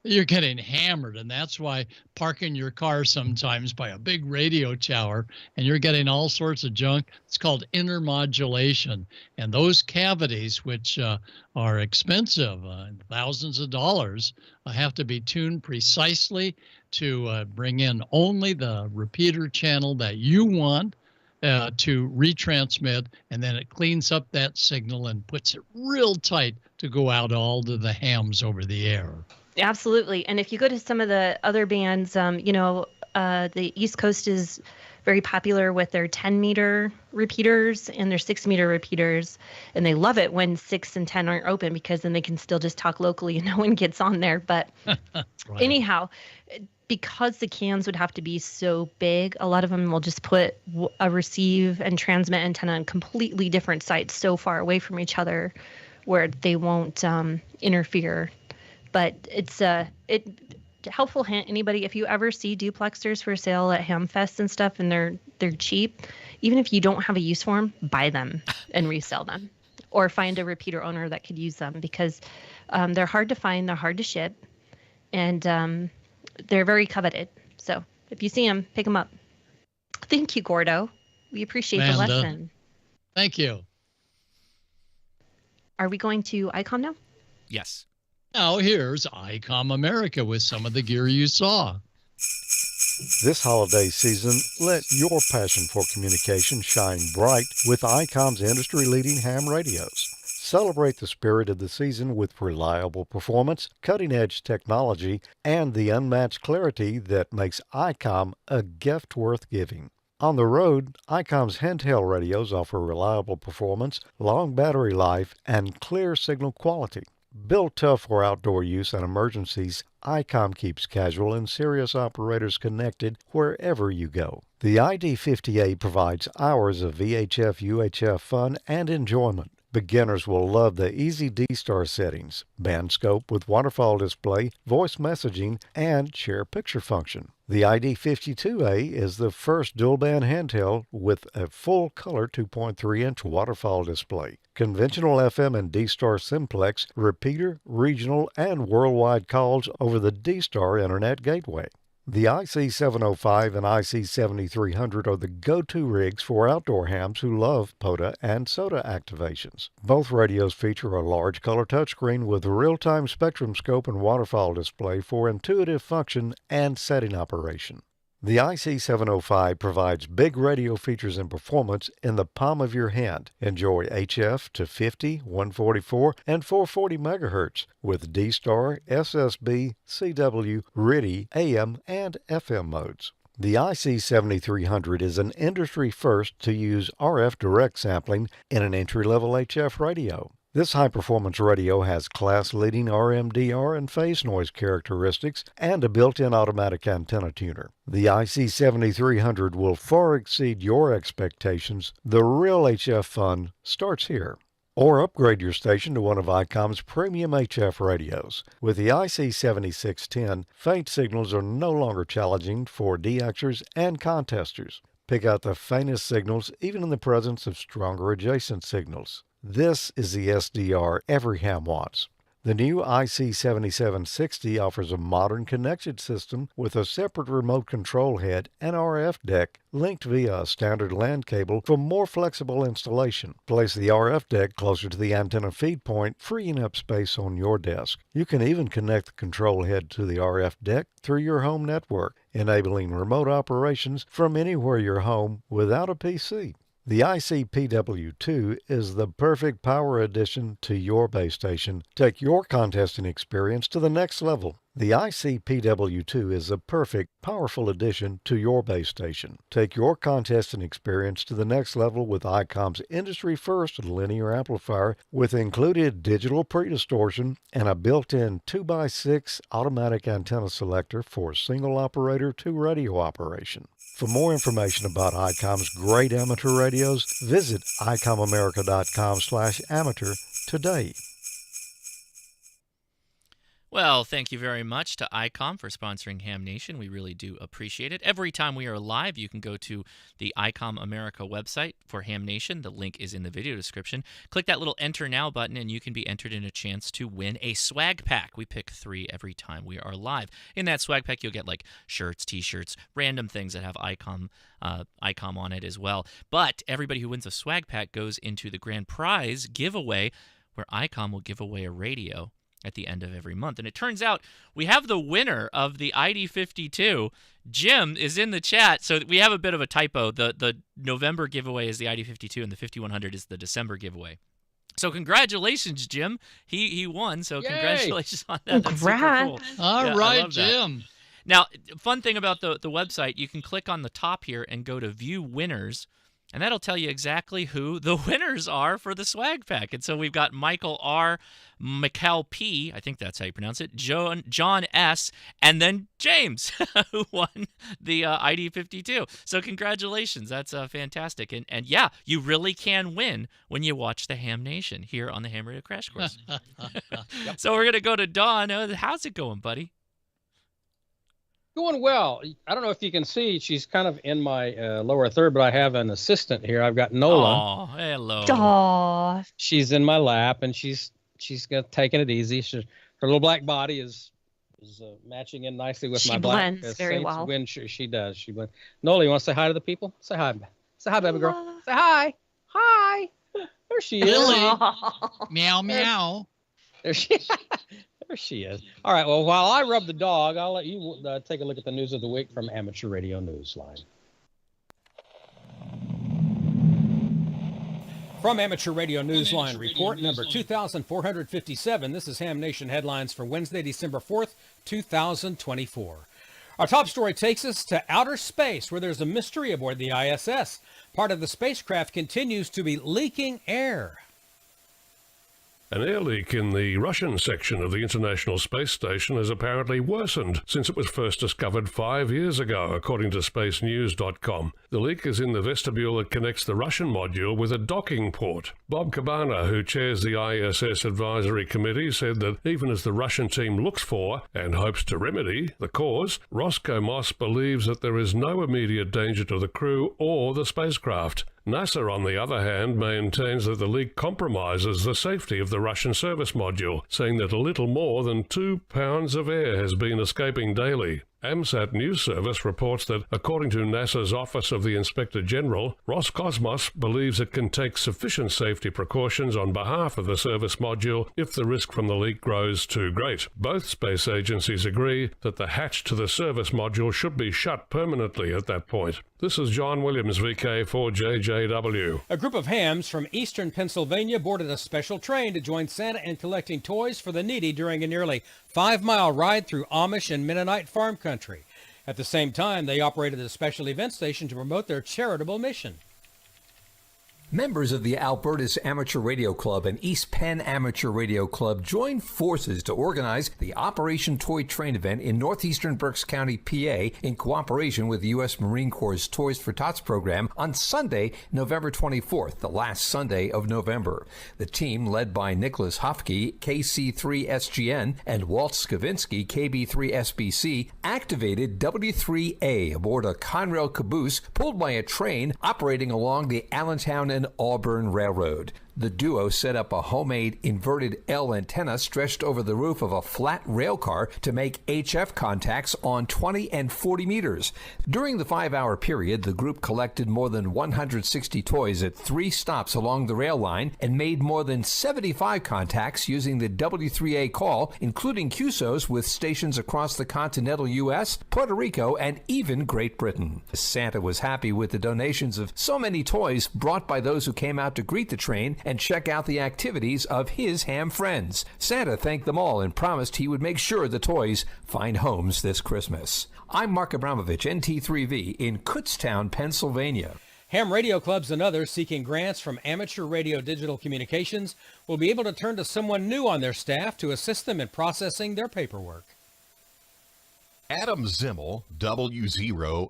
you're getting hammered. And that's why parking your car sometimes by a big radio tower, and you're getting all sorts of junk. It's called intermodulation. And those cavities, which are expensive, thousands of dollars, have to be tuned precisely to bring in only the repeater channel that you want to retransmit, and then it cleans up that signal and puts it real tight to go out all to the hams over the air. Absolutely. And if you go to some of the other bands, the East Coast is very popular with their 10-meter repeaters and their 6-meter repeaters, and they love it when 6 and 10 aren't open, because then they can still just talk locally and no one gets on there. But anyhow, because the cans would have to be so big, a lot of them will just put a receive and transmit antenna on completely different sites so far away from each other where they won't interfere. But it's helpful hint, anybody, if you ever see duplexers for sale at Hamfest and stuff, and they're cheap, even if you don't have a use for them, buy them and resell them, or find a repeater owner that could use them, because they're hard to find, they're hard to ship, and they're very coveted. So if you see them, pick them up. Thank you, Gordo. We appreciate the lesson. Thank you. Are we going to Icom now? Yes. Now here's Icom America with some of the gear you saw. This holiday season, let your passion for communication shine bright with Icom's industry-leading ham radios. Celebrate the spirit of the season with reliable performance, cutting-edge technology, and the unmatched clarity that makes Icom a gift worth giving. On the road, Icom's handheld radios offer reliable performance, long battery life, and clear signal quality. Built tough for outdoor use and emergencies, Icom keeps casual and serious operators connected wherever you go. The ID58 provides hours of VHF-UHF fun and enjoyment. Beginners will love the easy D-Star settings, band scope with waterfall display, voice messaging, and share picture function. The ID52A is the first dual-band handheld with a full-color 2.3-inch waterfall display, conventional FM and D-Star simplex, repeater, regional, and worldwide calls over the D-Star Internet Gateway. The IC705 and IC7300 are the go-to rigs for outdoor hams who love POTA and SOTA activations. Both radios feature a large color touchscreen with real-time spectrum scope and waterfall display for intuitive function and setting operation. The IC705 provides big radio features and performance in the palm of your hand. Enjoy HF to 50, 144, and 440 MHz with D-Star, SSB, CW, RTTY, AM, and FM modes. The IC7300 is an industry first to use RF direct sampling in an entry-level HF radio. This high-performance radio has class-leading RMDR and phase noise characteristics and a built-in automatic antenna tuner. The IC7300 will far exceed your expectations. The real HF fun starts here. Or upgrade your station to one of Icom's premium HF radios. With the IC7610, faint signals are no longer challenging for DXers and contesters. Pick out the faintest signals even in the presence of stronger adjacent signals. This is the SDR every ham wants. The new IC7760 offers a modern connection system with a separate remote control head and RF deck linked via a standard LAN cable for more flexible installation. Place the RF deck closer to the antenna feed point, freeing up space on your desk. You can even connect the control head to the RF deck through your home network, enabling remote operations from anywhere you're home without a PC. The ICPW2 is the perfect power addition to your base station. Take your contesting experience to the next level. The ICPW2 is a perfect, powerful addition to your base station. Take your contesting experience to the next level with Icom's industry-first linear amplifier with included digital pre-distortion and a built-in 2x6 automatic antenna selector for single operator to radio operation. For more information about Icom's great amateur radios, visit icomamerica.com/amateur today. Well, thank you very much to Icom for sponsoring Ham Nation. We really do appreciate it. Every time we are live, you can go to the Icom America website for Ham Nation. The link is in the video description. Click that little Enter Now button, and you can be entered in a chance to win a swag pack. We pick 3 every time we are live. In that swag pack, you'll get like shirts, T-shirts, random things that have Icom on it as well. But everybody who wins a swag pack goes into the grand prize giveaway, where Icom will give away a radio at the end of every month. And it turns out we have the winner of the ID52. Jim is in the chat. So we have a bit of a typo. The November giveaway is the ID52 and the 5100 is the December giveaway. So congratulations, Jim. He won. So congratulations on that. That's super cool. All right, Jim. Now, fun thing about the website, you can click on the top here and go to View Winners. And that'll tell you exactly who the winners are for the swag pack. And so we've got Michael R., Mikkel P., I think that's how you pronounce it, John S., and then James, who won the ID52. So congratulations. That's fantastic. And yeah, you really can win when you watch the Ham Nation here on the Ham Radio Crash Course. So we're going to go to Don. How's it going, buddy? Going well. I don't know if you can see, she's kind of in my lower third, but I have an assistant here. I've got Nola. Oh, hello. Aww. She's in my lap, and she's taking it easy. Her little black body is matching in nicely with my black. She blends very well. She does. She blends. Nola, you want to say hi to the people? Say hi. Say hi, baby girl. Say hi. Hi. There she is. Billy. Meow, meow. There she is. There she is. All right. Well, while I rub the dog, I'll let you take a look at the news of the week from Amateur Radio Newsline. From Amateur Radio Newsline, report number 2457. This is Ham Nation headlines for Wednesday, December 4th, 2024. Our top story takes us to outer space, where there's a mystery aboard the ISS. Part of the spacecraft continues to be leaking air. An air leak in the Russian section of the International Space Station has apparently worsened since it was first discovered 5 years ago, according to spacenews.com. The leak is in the vestibule that connects the Russian module with a docking port. Bob Cabana, who chairs the ISS Advisory Committee, said that even as the Russian team looks for and hopes to remedy the cause, Roscosmos believes that there is no immediate danger to the crew or the spacecraft. NASA, on the other hand, maintains that the leak compromises the safety of the Russian service module, saying that a little more than 2 pounds of air has been escaping daily. AMSAT News Service reports that, according to NASA's Office of the Inspector General, Roscosmos believes it can take sufficient safety precautions on behalf of the service module if the risk from the leak grows too great. Both space agencies agree that the hatch to the service module should be shut permanently at that point. This is John Williams, VK4JJW. A group of hams from eastern Pennsylvania boarded a special train to join Santa in collecting toys for the needy during a nearly 5-mile ride through Amish and Mennonite farm country. At the same time, they operated a special event station to promote their charitable mission. Members of the Albertus Amateur Radio Club and East Penn Amateur Radio Club joined forces to organize the Operation Toy Train event in northeastern Berks County, PA, in cooperation with the U.S. Marine Corps' Toys for Tots program on Sunday, November 24th, the last Sunday of November. The team, led by Nicholas Hofke, KC3SGN, and Walt Skavinsky, KB3SBC, activated W3A aboard a Conrail caboose pulled by a train operating along the Allentown and Auburn Railroad. The duo set up a homemade inverted L antenna stretched over the roof of a flat rail car to make HF contacts on 20 and 40 meters. During the 5-hour period, the group collected more than 160 toys at 3 stops along the rail line and made more than 75 contacts using the W3A call, including QSOs with stations across the continental U.S., Puerto Rico, and even Great Britain. Santa was happy with the donations of so many toys brought by those who came out to greet the train and check out the activities of his ham friends. Santa thanked them all and promised he would make sure the toys find homes this Christmas. I'm Mark Abramovich, NT3V, in Kutztown, Pennsylvania. Ham radio clubs and others seeking grants from Amateur Radio Digital Communications will be able to turn to someone new on their staff to assist them in processing their paperwork. Adam Zimmel, W0ZML,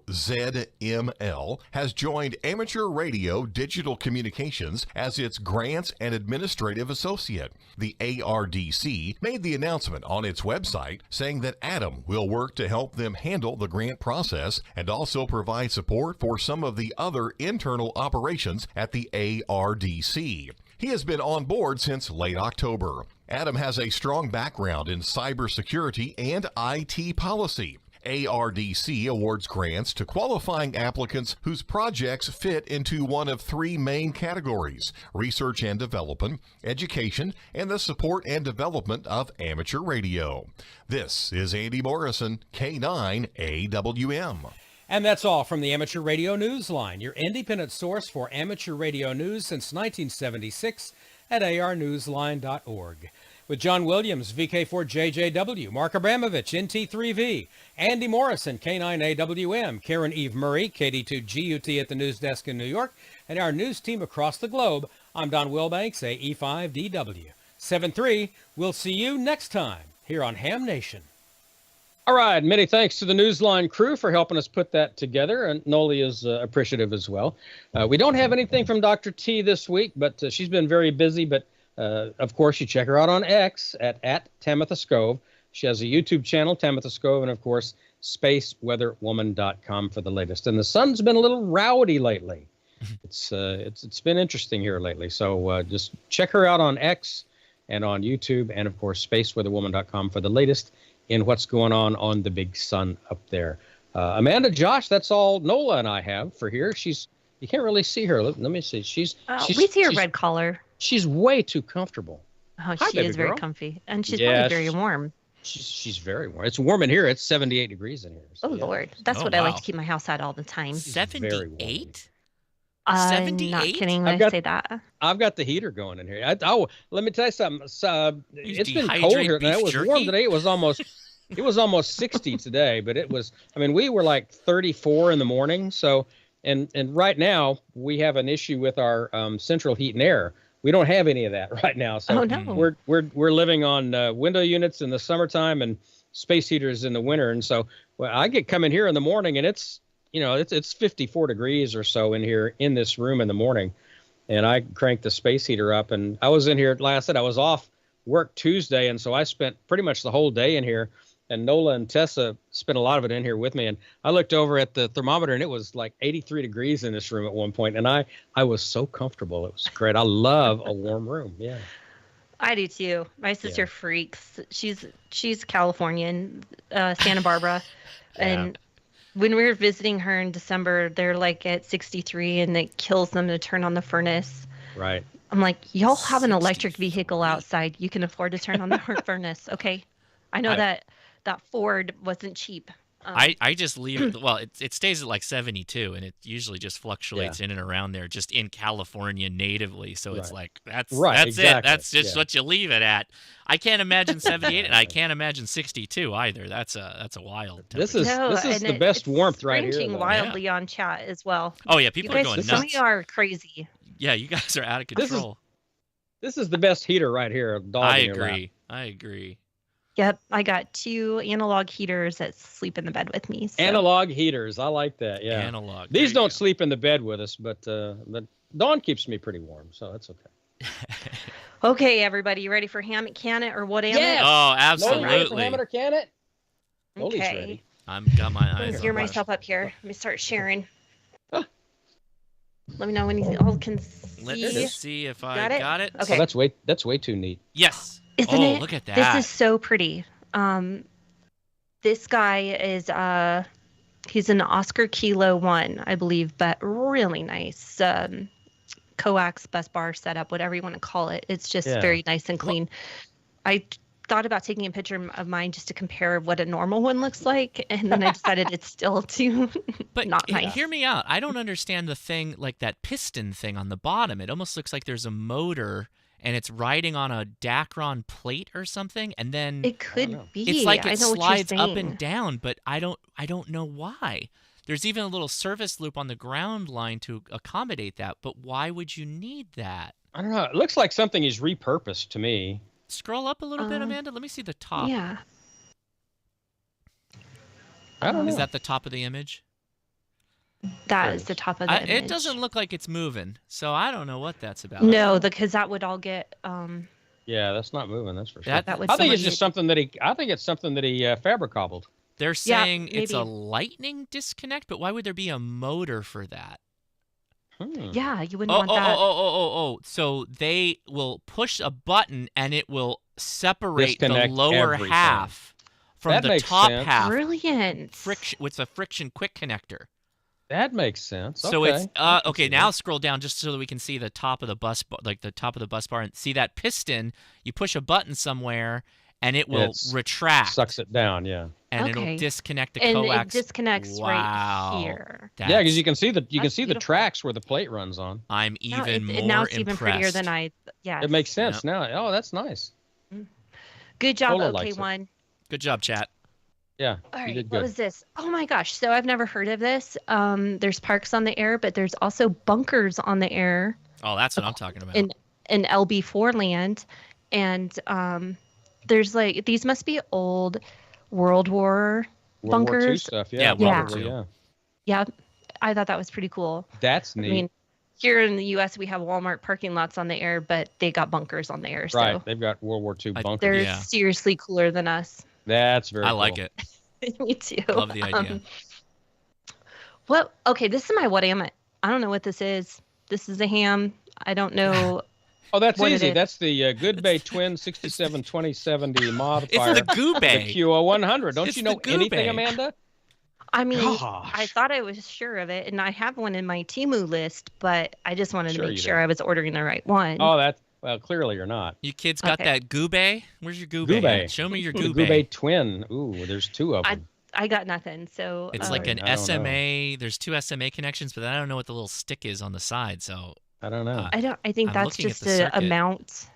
has joined Amateur Radio Digital Communications as its Grants and Administrative Associate. The ARDC made the announcement on its website saying that Adam will work to help them handle the grant process and also provide support for some of the other internal operations at the ARDC. He has been on board since late October. Adam has a strong background in cybersecurity and IT policy. ARDC awards grants to qualifying applicants whose projects fit into one of 3 main categories: research and development, education, and the support and development of amateur radio. This is Andy Morrison, K9AWM. And that's all from the Amateur Radio Newsline, your independent source for amateur radio news since 1976 at arnewsline.org. With John Williams, VK4JJW, Mark Abramovich, NT3V, Andy Morrison, K9AWM, Karen Eve Murray, KD2GUT at the news desk in New York, and our news team across the globe, I'm Don Wilbanks, AE5DW. 7-3, we'll see you next time here on Ham Nation. All right, many thanks to the Newsline crew for helping us put that together, and Noli is appreciative as well. We don't have anything from Dr. T this week, but she's been very busy, but of course, you check her out on X at Tamitha Scove. She has a YouTube channel, Tamitha Scove, and of course, spaceweatherwoman.com for the latest. And the sun's been a little rowdy lately. It's been interesting here lately. So just check her out on X and on YouTube, and of course, spaceweatherwoman.com for the latest in what's going on the big sun up there. Amanda, Josh, that's all Nola and I have for here. You can't really see her. Let me see. We see her red collar. She's way too comfortable. Oh, she is very comfy, and she's probably very warm. She's very warm. It's warm in here. It's 78 degrees in here. So, Lord, that's what I like to keep my house at all the time. 78? I'm not kidding when I say that. I've got the heater going in here. Let me tell you something. It's been cold here. It was warm today. It was almost 60 today, but it was. I mean, we were like 34 in the morning. So, and right now we have an issue with our central heat and air. We don't have any of that right now. So we're living on window units in the summertime and space heaters in the winter. And so I come in here in the morning and it's 54 degrees or so in here in this room in the morning. And I cranked the space heater up, and I was in here, like I said, I was off work Tuesday. And so I spent pretty much the whole day in here, and Nola and Tessa spent a lot of it in here with me. And I looked over at the thermometer and it was like 83 degrees in this room at one point. And I was so comfortable. It was great. I love a warm room. Yeah. I do too. My sister freaks. She's Californian, Santa Barbara. And when we were visiting her in December, they're like at 63 and it kills them to turn on the furnace. Right. I'm like, y'all have an electric vehicle outside. You can afford to turn on the furnace. Okay. I know that Ford wasn't cheap. I just leave it. Well, it stays at like 72, and it usually just fluctuates in and around there, just in California natively. So it's like that's exactly. It. That's just what you leave it at. I can't imagine 78, and I can't imagine 62 either. That's a wild temperature. This is the best warmth right here. Ranging wildly on chat as well. Oh yeah, people are going nuts. Some of you are crazy. Yeah, you guys are out of control. This is the best heater right here. I agree. Yep, I got 2 analog heaters that sleep in the bed with me. So. Analog heaters. I like that. Yeah. Analog. These don't sleep in the bed with us, but Dawn keeps me pretty warm, so that's okay. Okay, everybody, you ready for ham it, can it, or what am Yes! it? Oh, absolutely. Ready for ham it or can it? Lily's Okay. ready. I'm got my eyes Let me on gear it. myself up here. Let me start sharing. Let me know when you all can see. Let's see if I got it. Okay. Oh, that's way too neat. Yes. Isn't it? Look at that. This is so pretty. This guy is he's an Oscar Kilo 1, I believe, but really nice. Coax bus bar setup, whatever you want to call it. It's just very nice and clean. I thought about taking a picture of mine just to compare what a normal one looks like, and then I decided it's still too not nice. Hear me out. I don't understand the thing, like that piston thing on the bottom. It almost looks like there's a motor and it's riding on a Dacron plate or something, and then it could be. It's like it slides up up and down, but I don't know why. There's even a little service loop on the ground line to accommodate that, but why would you need that? I don't know. It looks like something is repurposed to me. Scroll up a little bit, Amanda. Let me see the top. Yeah. I don't know. Is that the top of the image? That is the top of the image. It doesn't look like it's moving, so I don't know what that's about. No, because that would all get. Yeah, that's not moving. That's for sure. That would I think it's just something that he. I think it's something that he fabricated. They're saying it's a lightning disconnect, but why would there be a motor for that? Yeah, you wouldn't want that. So they will push a button and it will separate Disconnect the lower everything. half from That the makes top sense. half. Brilliant. It's a friction quick connector. That makes sense. So okay. it's okay. Now scroll down just so that we can see the top of the bus, like the top of the bus bar, and see that piston. You push a button somewhere, and it will retract. Sucks it down. Yeah. And it'll disconnect the and coax. it disconnects right here. Yeah, because you can see the tracks where the plate runs on. I'm even more now it's impressed. even prettier than I. Yeah. It makes sense now. Oh, that's nice. Good job, Polo OK likes it. One. Good job, chat. Yeah. All you right, did what good. was this? Oh my gosh! So I've never heard of this. There's parks on the air, but there's also bunkers on the air. Oh, that's what I'm talking about. In LB4 land, and there's like these must be old World War bunkers. War II stuff. Yeah, World War II. Yeah. Yeah, I thought that was pretty cool. That's neat. I mean, here in the U.S. we have Walmart parking lots on the air, but they got bunkers on the air. Right. So They've got World War II bunkers. they're seriously cooler than us. That's very I like cool. it. Me too. Love the idea. Okay, this is my what am I? I don't know what this is. This is a ham. I don't know. Oh, that's what easy. it is. That's the Good Bay Twin 67 2070 modifier. It's the Goo Bay. The QO100. Don't It's you know the Goo anything, Bay. Amanda? I mean, Gosh. I thought I was sure of it, and I have one in my Temu list, but I just wanted Sure to make you sure do. I was ordering the right one. Oh, well, clearly you're not. You kids got Okay. that Goo Bay? Where's your Goo Goo Bay? Bay. Show me your The Goo Good Bay Bay. Twin. Ooh, there's two of them. I got nothing. So It's like an I don't know. SMA. There's 2 SMA connections, but I don't know what the little stick is on the side. So I don't know. I think I'm that's looking at just the a circuit. amount.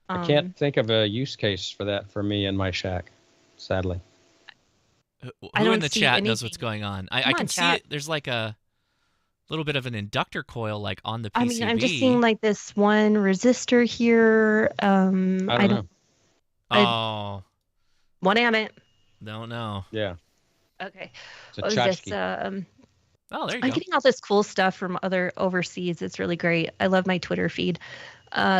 I can't think of a use case for that for me in my shack, sadly. who I in don't the see chat knows anything. what's going on? I Come can on, see chat. it. There's like a little bit of an inductor coil like on the PCB. I mean, I'm just seeing like this one resistor here. I don't know. Oh, What am it? don't know. Yeah. Okay. It's a What was this? tchotchke. Oh, there you I'm go. getting all this cool stuff from other overseas. It's really great. I love my Twitter feed.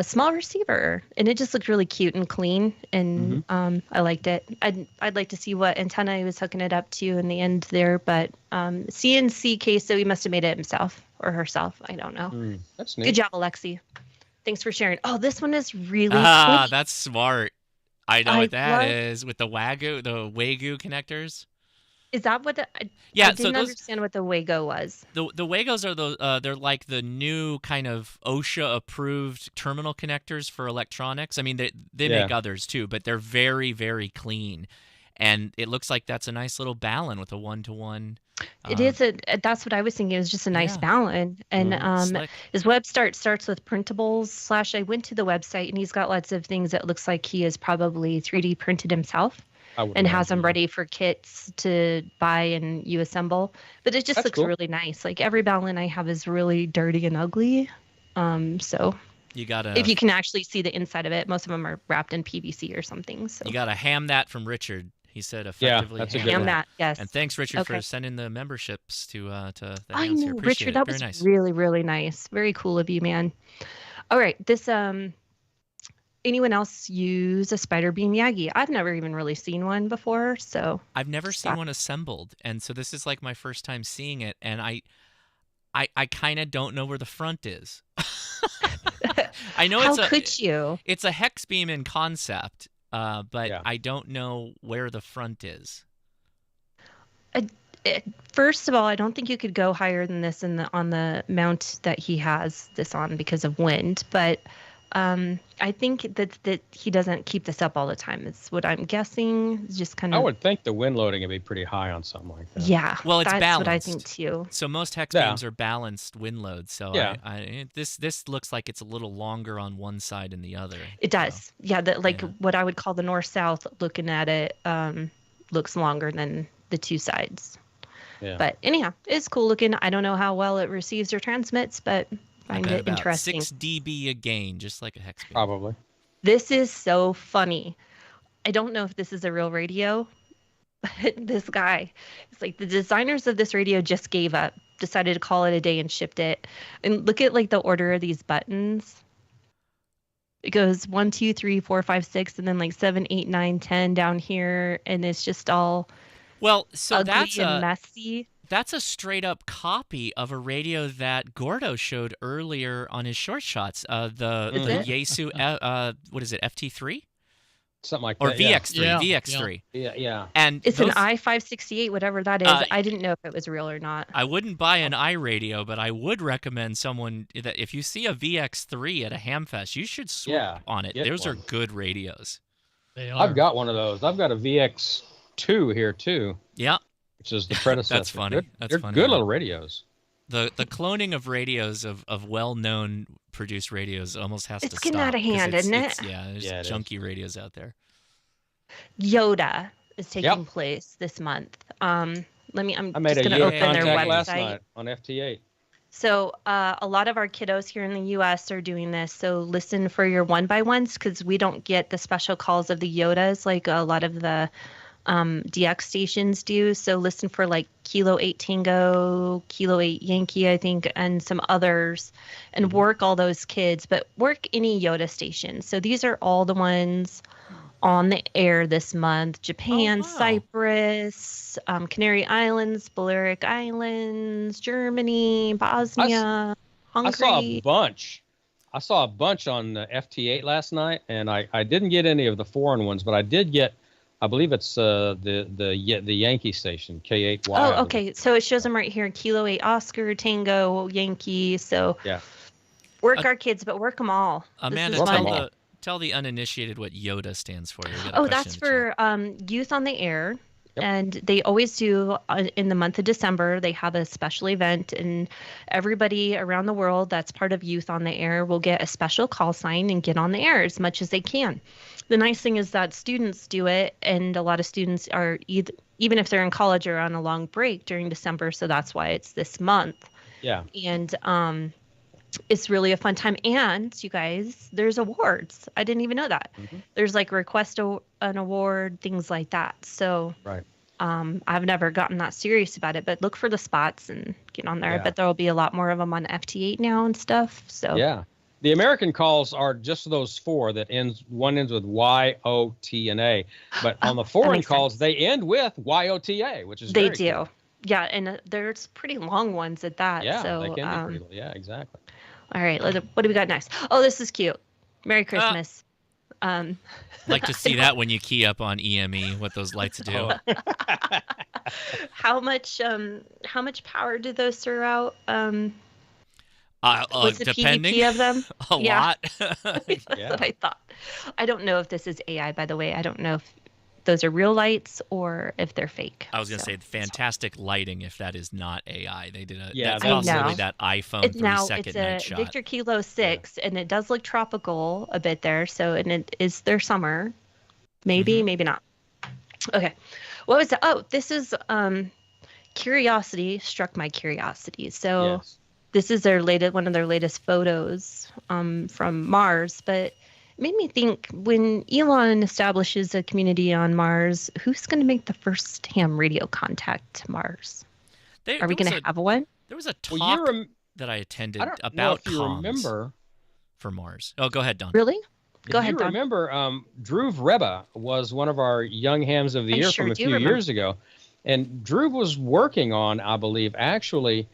Small receiver, and it just looked really cute and clean, and I liked it. I'd like to see what antenna he was hooking it up to in the end there, but CNC case, so he must have made it himself or herself. I don't know. That's neat. Good job, Alexi. Thanks for sharing. Oh, this one is really Ah, sweet. that's smart. I know I what that love- is with the Wagyu connectors. Is that what? Yeah, I so didn't those- understand what the Wago was. The Wagos are they're like the new kind of OSHA approved terminal connectors for electronics. I mean they make others too, but they're very, very clean. And it looks like that's a nice little Ballon with a 1-to-1. It is that's what I was thinking. It was just a nice Ballon. And slick. his website starts with printables / I went to the website and he's got lots of things that looks like he has probably 3D printed himself and has them ready for kits to buy and you assemble. But it just That's looks cool. really nice. Like every Ballon I have is really dirty and ugly. So You gotta if you can actually see the inside of it, most of them are wrapped in PVC or something. So you gotta ham that from Richard. He said effectively that's a ham good ham one. that. Yes. And thanks, Richard, Okay. for sending the memberships to the I hands know, here. Appreciate Richard. it. That Very was nice. really, really nice. Very cool of you, man. All right. This anyone else use a spider beam Yagi? I've never even really seen one before, so I've never seen one assembled, and so this is like my first time seeing it, and I kind of don't know where the front is. I know How could you? It's a hex beam in concept, but I don't know where the front is. First of all, I don't think you could go higher than this on the mount that he has this on because of wind, but I think that he doesn't keep this up all the time. Is what I'm guessing. It's just kind of. I would think the wind loading would be pretty high on something like that. Yeah. Well, it's that's balanced. what I think too. So most hex beams are balanced wind loads. So Yeah. This looks like it's a little longer on one side than the other. It does. Yeah. What I would call the north-south. Looking at it, looks longer than the two sides. Yeah. But anyhow, it's cool looking. I don't know how well it receives or transmits, but find it about interesting. 6 dB a gain, just like a hex beam. Probably. This is so funny. I don't know if this is a real radio, but this guy, it's like the designers of this radio just gave up, decided to call it a day and shipped it. And look at like the order of these buttons. It goes 1, 2, 3, 4, 5, 6, and then like 7, 8, 9, 10 down here, and it's just all ugly and messy. That's a straight up copy of a radio that Gordo showed earlier on his short shots. The Yaesu, what is it, FT3? Something like or that. VX3, Yeah. VX3. Yeah. And it's an I-568, whatever that is. I didn't know if it was real or not. I wouldn't buy an iRadio, but I would recommend someone that if you see a VX3 at a Hamfest, you should swoop on it. Those are good radios. They are. I've got one of those. I've got a VX2 here too. Yeah. Which is the predecessor. That's funny. They're good little radios. The cloning of radios of well-known produced radios almost has to stop. It's getting out of hand, isn't it? There's junky radios out there. Yoda is taking place this month. I made just a going to Yoda open their contact website. last night on FT8. So a lot of our kiddos here in the U.S. are doing this. So listen for your 1x1s because we don't get the special calls of the Yodas like a lot of the DX stations do. So listen for like Kilo 8 Tango, Kilo 8 Yankee, I think, and some others, and work all those kids, but work any Yoda station. So these are all the ones on the air this month: Japan, Cyprus, Canary Islands, Balearic Islands, Germany, Bosnia, Hungary. I saw a bunch on the FT8 last night, and I didn't get any of the foreign ones, but I did get, I believe it's the Yankee station, K8Y. Oh, okay. So it shows them right here: Kilo 8 Oscar, Tango, Yankee. So work our kids, but work them all. Amanda, tell the uninitiated what Yoda stands for. That's for Youth on the Air. Yep. And they always do in the month of December. They have a special event, and everybody around the world that's part of Youth on the Air will get a special call sign and get on the air as much as they can. The nice thing is that students do it, and a lot of students are even if they're in college or on a long break during December. So that's why it's this month. Yeah. And it's really a fun time. And you guys, there's awards. I didn't even know that. Mm-hmm. There's like request an award, things like that. So I've never gotten that serious about it, but look for the spots and get on there. I bet there will be a lot more of them on FT8 now and stuff. So the American calls are just those four that one ends with Y, O, T, and A. But on the foreign calls, they end with YOTA, which is they very do. cool. Yeah, and there's pretty long ones at that. Yeah, so, they can be pretty long. Yeah, exactly. All right, what do we got next? Oh, this is cute. Merry Christmas. Like to see that when you key up on EME, what those lights do. How much power do those throw out? What's the depending PVP of them? a lot. That's what I thought. I don't know if this is AI, by the way. I don't know if those are real lights or if they're fake. I was going to say fantastic lighting if that is not AI. They did that's I possibly know. that iPhone 3-second night it's a shot. Victor Kilo 6, and it does look tropical a bit there. So, and it is their summer. Maybe, maybe not. Okay. What was that? Oh, this is Curiosity struck my curiosity. So this is one of their latest photos from Mars, but it made me think, when Elon establishes a community on Mars, who's going to make the first ham radio contact to Mars? Are we going to have one? There was a talk that I attended about comms for Mars. Oh, go ahead, Don. Really? Go ahead, Don. Remember, Dhruv Reba was one of our Young Hams of the Year from a few years ago. And Dhruv was working on, I believe, actually,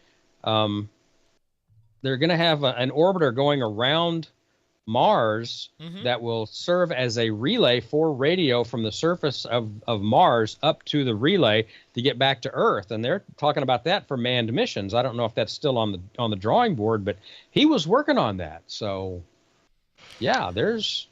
they're going to have an orbiter going around Mars that will serve as a relay for radio from the surface of Mars up to the relay to get back to Earth. And they're talking about that for manned missions. I don't know if that's still on the drawing board, but he was working on that. So, yeah, there's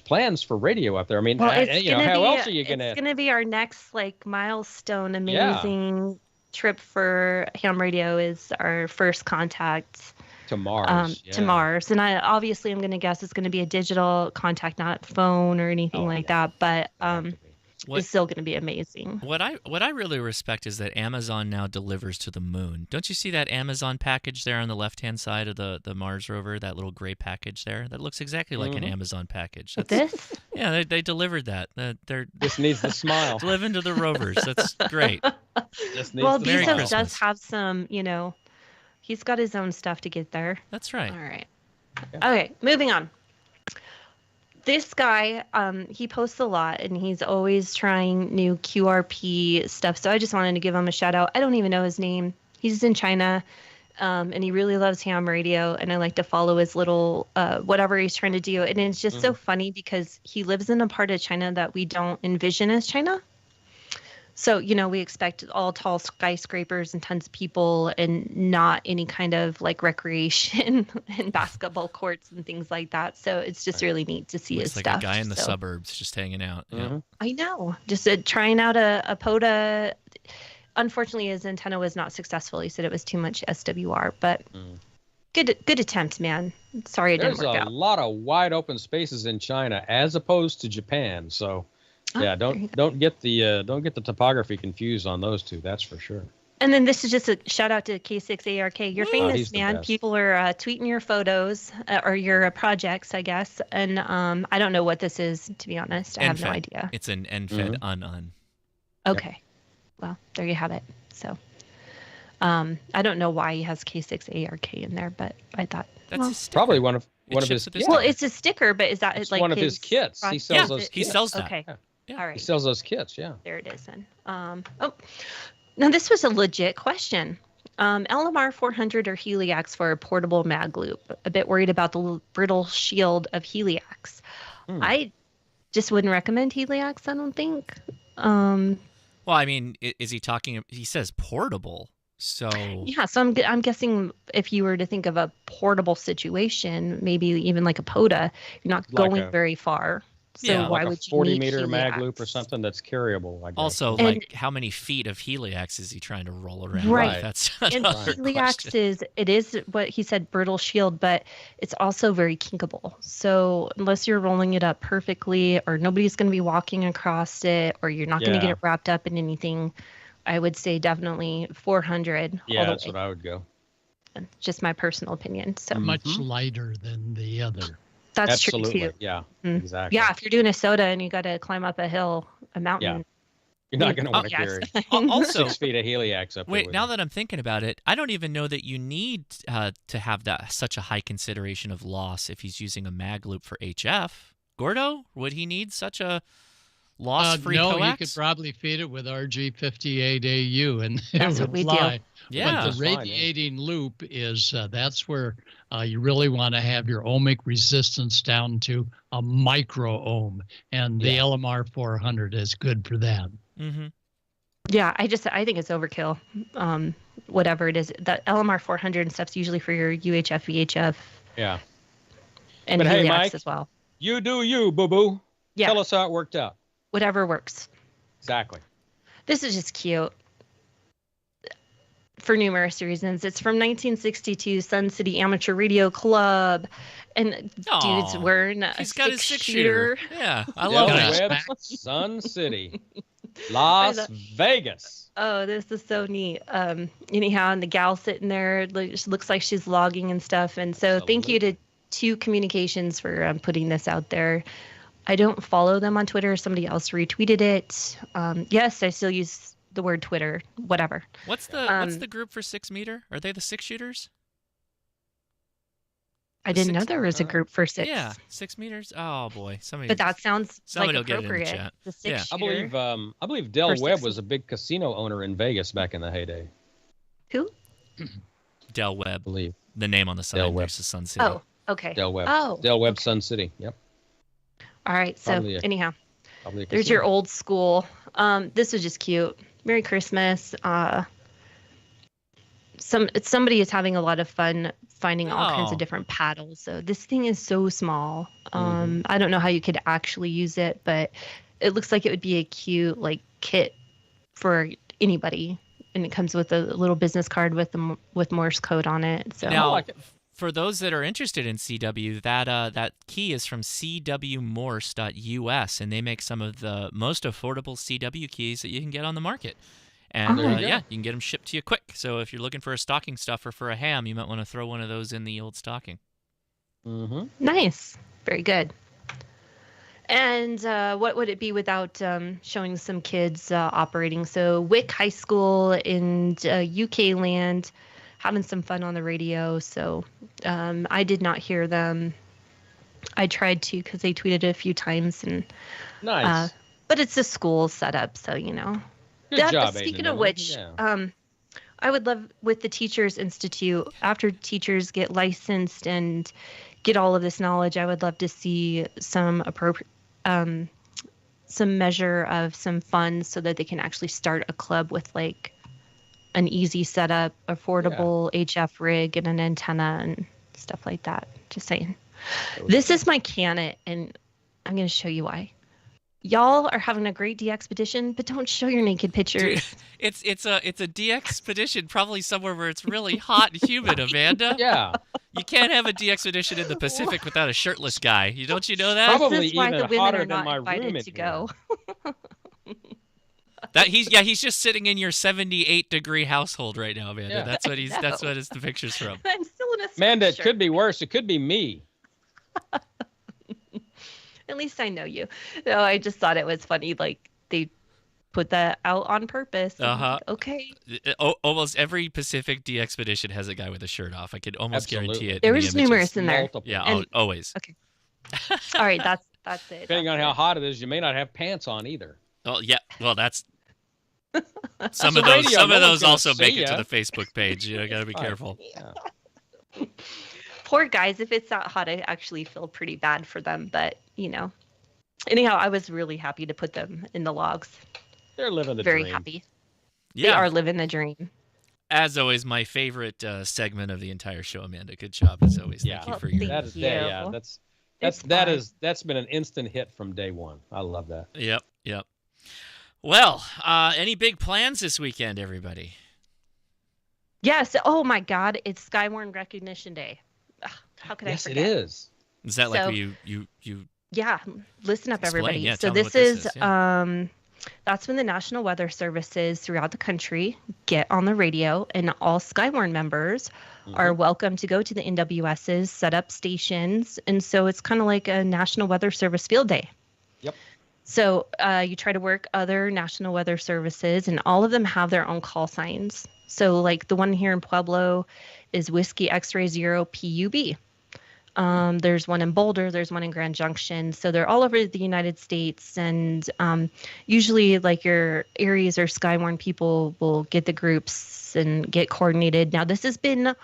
plans for radio up there. I mean, how else are you going to? It's going to be our next milestone, amazing trip for ham radio, is our first contact to Mars. To Mars. And I'm going to guess it's going to be a digital contact, not phone or anything like that. But it's still going to be amazing. What I really respect is that Amazon now delivers to the moon. Don't you see that Amazon package there on the left-hand side of the Mars rover, that little gray package there? That looks exactly like an Amazon package. This? Yeah, they delivered that. This needs the smile. Delivering to the rovers. That's great. Bezos does have some, he's got his own stuff to get there. That's right. All right. Okay, moving on. This guy, he posts a lot, and he's always trying new QRP stuff. So I just wanted to give him a shout out. I don't even know his name. He's in China, and he really loves ham radio. And I like to follow his little whatever he's trying to do. And it's just so funny because he lives in a part of China that we don't envision as China. So, we expect all tall skyscrapers and tons of people and not any kind of recreation and basketball courts and things like that. So it's just really neat to see his stuff. It's like a guy in the suburbs just hanging out. Yeah. I know. Just trying out a POTA. Unfortunately, his antenna was not successful. He said it was too much SWR, but good attempt, man. Sorry it didn't work out. There's a lot of wide open spaces in China as opposed to Japan. So yeah, don't get the topography confused on those two. That's for sure. And then this is just a shout out to K6ARK. You're famous, man. People are tweeting your photos or your projects, I guess. And I don't know what this is, to be honest. I have no idea. It's an NFED un. Okay. Yep. Well, there you have it. So I don't know why he has K6ARK in there, but I thought that's probably one of his. Well, it's a sticker, but is that one of his kits? He sells those. He sells that. Okay. Yeah. All right. He sells those kits, yeah. There it is then. Now this was a legit question. LMR 400 or Heliax for a portable mag loop. A bit worried about the brittle shield of Heliax. I just wouldn't recommend Heliax, I don't think. Well, I mean, is he talking? He says portable, so yeah. So I'm guessing if you were to think of a portable situation, maybe even like a POTA, you're not going very far. So why would you need 40-meter mag loop or something that's carryable? I guess. Also, how many feet of Heliax is he trying to roll around? Right. That's and Heliax is what he said, brittle shield, but it's also very kinkable. So unless you're rolling it up perfectly, or nobody's going to be walking across it, or you're not going to get it wrapped up in anything, I would say definitely 400. Yeah, that's what I would go. Just my personal opinion. So much lighter than the other. That's absolutely true too. Yeah, exactly. Yeah, if you're doing a soda and you got to climb up a hill, a mountain. Yeah. You're not going to want to carry also 6 feet of Heliax up. Wait, now that I'm thinking about it, I don't even know that you need to have such a high consideration of loss if he's using a mag loop for HF. Gordo, would he need such a loss-free no, coax? you could probably feed it with RG58AU and that's it would what fly. Do. Yeah, but the radiating loop is that's where you really want to have your ohmic resistance down to a micro ohm, and the LMR 400 is good for that. Mm-hmm. Yeah, I think it's overkill. Whatever it is, the LMR 400 and stuff's usually for your UHF, VHF. Yeah. And but Heliax hey, Mike, as well. You do you, boo-boo. Yeah. Tell us how it worked out. Whatever works. Exactly. This is just cute. For numerous reasons. It's from 1962 Sun City Amateur Radio Club. And dude's wearing a He's got his 6-shooter. Yeah, I love that. Sun City. Las Vegas. Oh, this is so neat. Anyhow, and the gal sitting there looks like she's logging and stuff. And so thank you to Two Communications for putting this out there. I don't follow them on Twitter. Somebody else retweeted it. Yes, I still use the word Twitter. Whatever. What's the group for 6 meter? Are they the 6 shooters? I didn't know there was a group for 6. Yeah, 6 meters. Oh boy, but that sounds like will get it in the appropriate. chat. The 6 shooter. I believe Del Webb was a big casino owner in Vegas back in the heyday. Who? Del Webb. I believe the name on the side. Del Webb. There's the Sun City. Oh, okay. Del Webb. Oh, Del Webb, Sun City. Yep. All right. So anyhow, there's casino. Your old school. This was just cute. Merry Christmas. Somebody is having a lot of fun finding all kinds of different paddles. So this thing is so small. I don't know how you could actually use it, but it looks like it would be a cute kit for anybody. And it comes with a little business card with Morse code on it. So now, for those that are interested in CW, that key is from cwmorse.us, and they make some of the most affordable CW keys that you can get on the market. And you can get them shipped to you quick. So if you're looking for a stocking stuffer for a ham, you might want to throw one of those in the old stocking. Mm-hmm. Nice. Very good. And what would it be without showing some kids operating? So Wick High School in UK land, having some fun on the radio. So I did not hear them. I tried to because they tweeted it a few times. And nice. But it's a school setup, so you know. Good job, speaking of which, I would love with the Teachers Institute, after teachers get licensed and get all of this knowledge, I would love to see some measure of some funds so that they can actually start a club with an easy setup, affordable HF rig and an antenna and stuff like that. Just saying. This is my Canet, and I'm going to show you why. Y'all are having a great de-expedition, but don't show your naked pictures. Dude, it's a de-expedition probably somewhere where it's really hot and humid, Amanda. Yeah. You can't have a de-expedition in the Pacific without a shirtless guy. Don't you know that? Probably this is why even the women hotter are than my not room invited to go. He's just sitting in your 78-degree household right now, Amanda. Yeah. That's what the picture's from. I'm still in a Amanda, it sweatshirt. could be worse. It could be me. At least I know you. No, I just thought it was funny. They put that out on purpose. Okay. Almost every Pacific de-expedition has a guy with a shirt off. I could almost guarantee it. There was numerous in there. Multiple. Yeah, always. Okay. All right, that's it. Depending on how hot it is, you may not have pants on either. Oh yeah. Well, that's some of those. Some of those also make it to the Facebook page. You got to be careful. Yeah. Poor guys, if it's that hot, I actually feel pretty bad for them. But, anyhow, I was really happy to put them in the logs. They're living the dream. Very happy. Yeah. They are living the dream. As always, my favorite segment of the entire show, Amanda. Good job, as always. Thank you for your... Thank you. That's been an instant hit from day one. I love that. Yep. Well, any big plans this weekend, everybody? Yes. Oh, my God. It's Skywarn Recognition Day. How could I forget? Yes, it is. Is that like you? Yeah, listen up, everybody. Yeah, so this is that's when the National Weather Services throughout the country get on the radio, and all Skywarn members are welcome to go to the NWS's set up stations, and so it's kind of like a National Weather Service field day. Yep. So you try to work other National Weather Services, and all of them have their own call signs. So like the one here in Pueblo is Whiskey X-Ray 0 PUB. There's one in Boulder, there's one in Grand Junction. So they're all over the United States. And usually like your Aries or Skywarn people will get the groups and get coordinated. Now this has been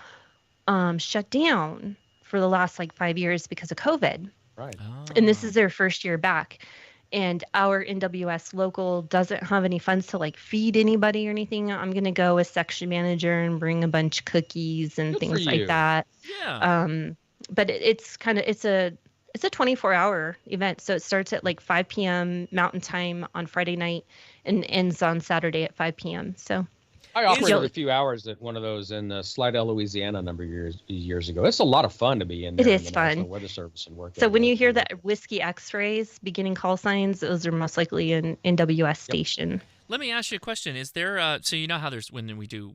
shut down for the last 5 years because of COVID. Right. Oh. And this is their first year back. And our NWS local doesn't have any funds to feed anybody or anything. I'm going to go as section manager and bring a bunch of cookies and things like that. Yeah. But it's a 24-hour event. So it starts at 5 p.m. Mountain Time on Friday night and ends on Saturday at 5 p.m. So I operated a few hours at one of those in Slidell, Louisiana, a number of years ago. It's a lot of fun to be in there. It is in the fun. National Weather Service and work. So when you hear that Whiskey X-Rays beginning call signs, those are most likely an NWS station. Let me ask you a question. Is there so you know how there's when we do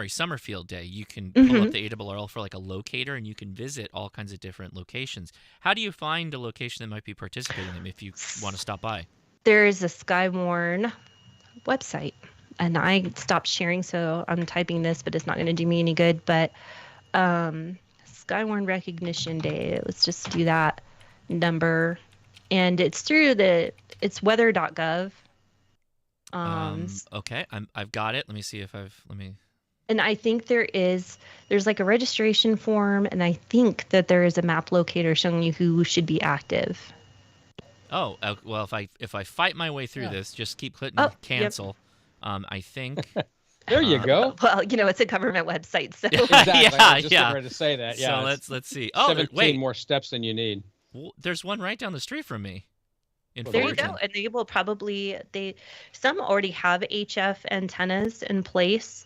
summer field day, you can Mm-hmm. pull up the ARRL for like a locator and you can visit all kinds of different locations. How do you find a location that might be participating in them if you want to stop by? There is a Skywarn website, and I stopped sharing, so I'm typing this, but it's not going to do me any good. But Skywarn Recognition Day, let's just do that number, and it's through it's weather.gov. Okay, I've got it. Let me see if And I think there's like a registration form, and I think that there is a map locator showing you who should be active. Oh, well, if I fight my way through this, just keep clicking cancel. Yep. I think. There you go. Well, it's a government website, so Exactly. Yeah, I was just yeah. ready to say that. Yeah. So let's see. Oh, 17 wait. more steps than you need. Well, there's one right down the street from me. There you go. And they will probably some already have HF antennas in place.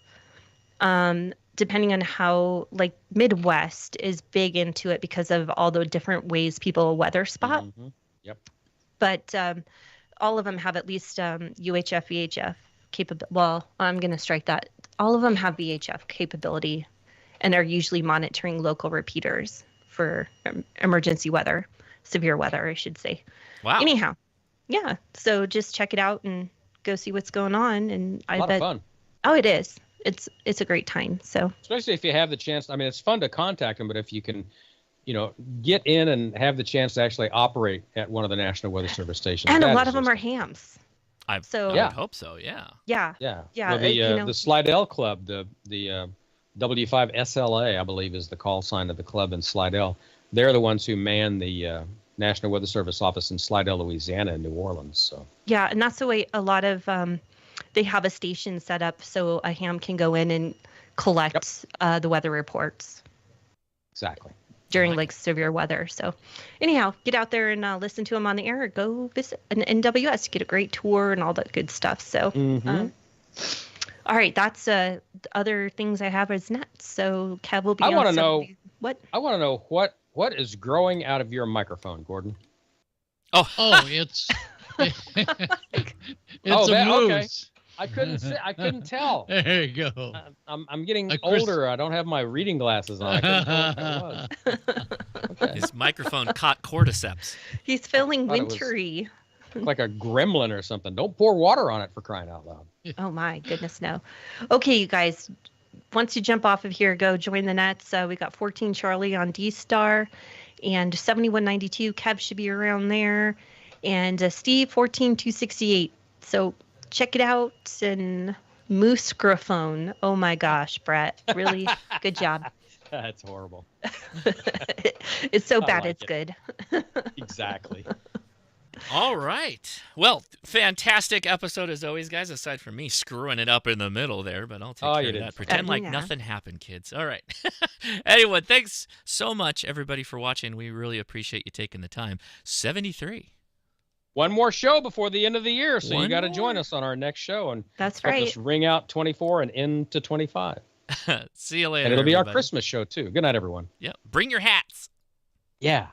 Depending on how, like, Midwest is big into it because of all the different ways people weather spot. Mm-hmm. Yep. But all of them have at least UHF, VHF capability. Well, I'm going to strike that. All of them have VHF capability and are usually monitoring local repeaters for emergency weather, severe weather, I should say. Wow. Anyhow, yeah. So just check it out and go see what's going on. And I A lot bet. of fun. Oh, it is. It's a great time. So Especially if you have the chance. I mean, it's fun to contact them, but if you can, get in and have the chance to actually operate at one of the National Weather Service stations. and a that lot is of them just- are hams. I Yeah. would hope so. Yeah. Yeah. Yeah. Yeah, Well, the Slidell Club, the W5 SLA, I believe, is the call sign of the club in Slidell. They're the ones who man the National Weather Service office in Slidell, Louisiana, and New Orleans. So. Yeah, and that's the way a lot of they have a station set up so a ham can go in and collect the weather reports. Exactly. During like severe weather. So anyhow, get out there and listen to them on the air, or go visit an NWS, get a great tour and all that good stuff. So all right, that's the other things I have is nets. So Kev will be I on want to some know of these- what I want to know what is growing out of your microphone, Gordon. Oh, it's it's a that- moose. okay. I couldn't tell. There you go. I'm getting A Chris- older. I don't have my reading glasses on. I couldn't tell what it was. Okay. His microphone caught cordyceps. he's feeling thought it was- wintry. Like a gremlin or something. Don't pour water on it, for crying out loud. Oh my goodness, no. Okay, you guys, once you jump off of here, go join the nets. We got 14 Charlie on D-Star and 7192. Kev should be around there. And Steve, 14268. So check it out. And Moosecrophone. Oh my gosh, Brett. Really good job. That's horrible. It's so I bad like it's it. good. Exactly. All right. Well, fantastic episode as always, guys, aside from me screwing it up in the middle there, but I'll take care you of did that. fine. Pretend like Yeah. nothing happened, kids. All right. Anyway, thanks so much, everybody, for watching. We really appreciate you taking the time. 73. One more show before the end of the year, so you One got to join more. us on our next show and That's help right. us ring out 24 and into 25. See you later. And it'll be our everybody. Christmas show too. Good night, everyone. Yep. Bring your hats. Yeah.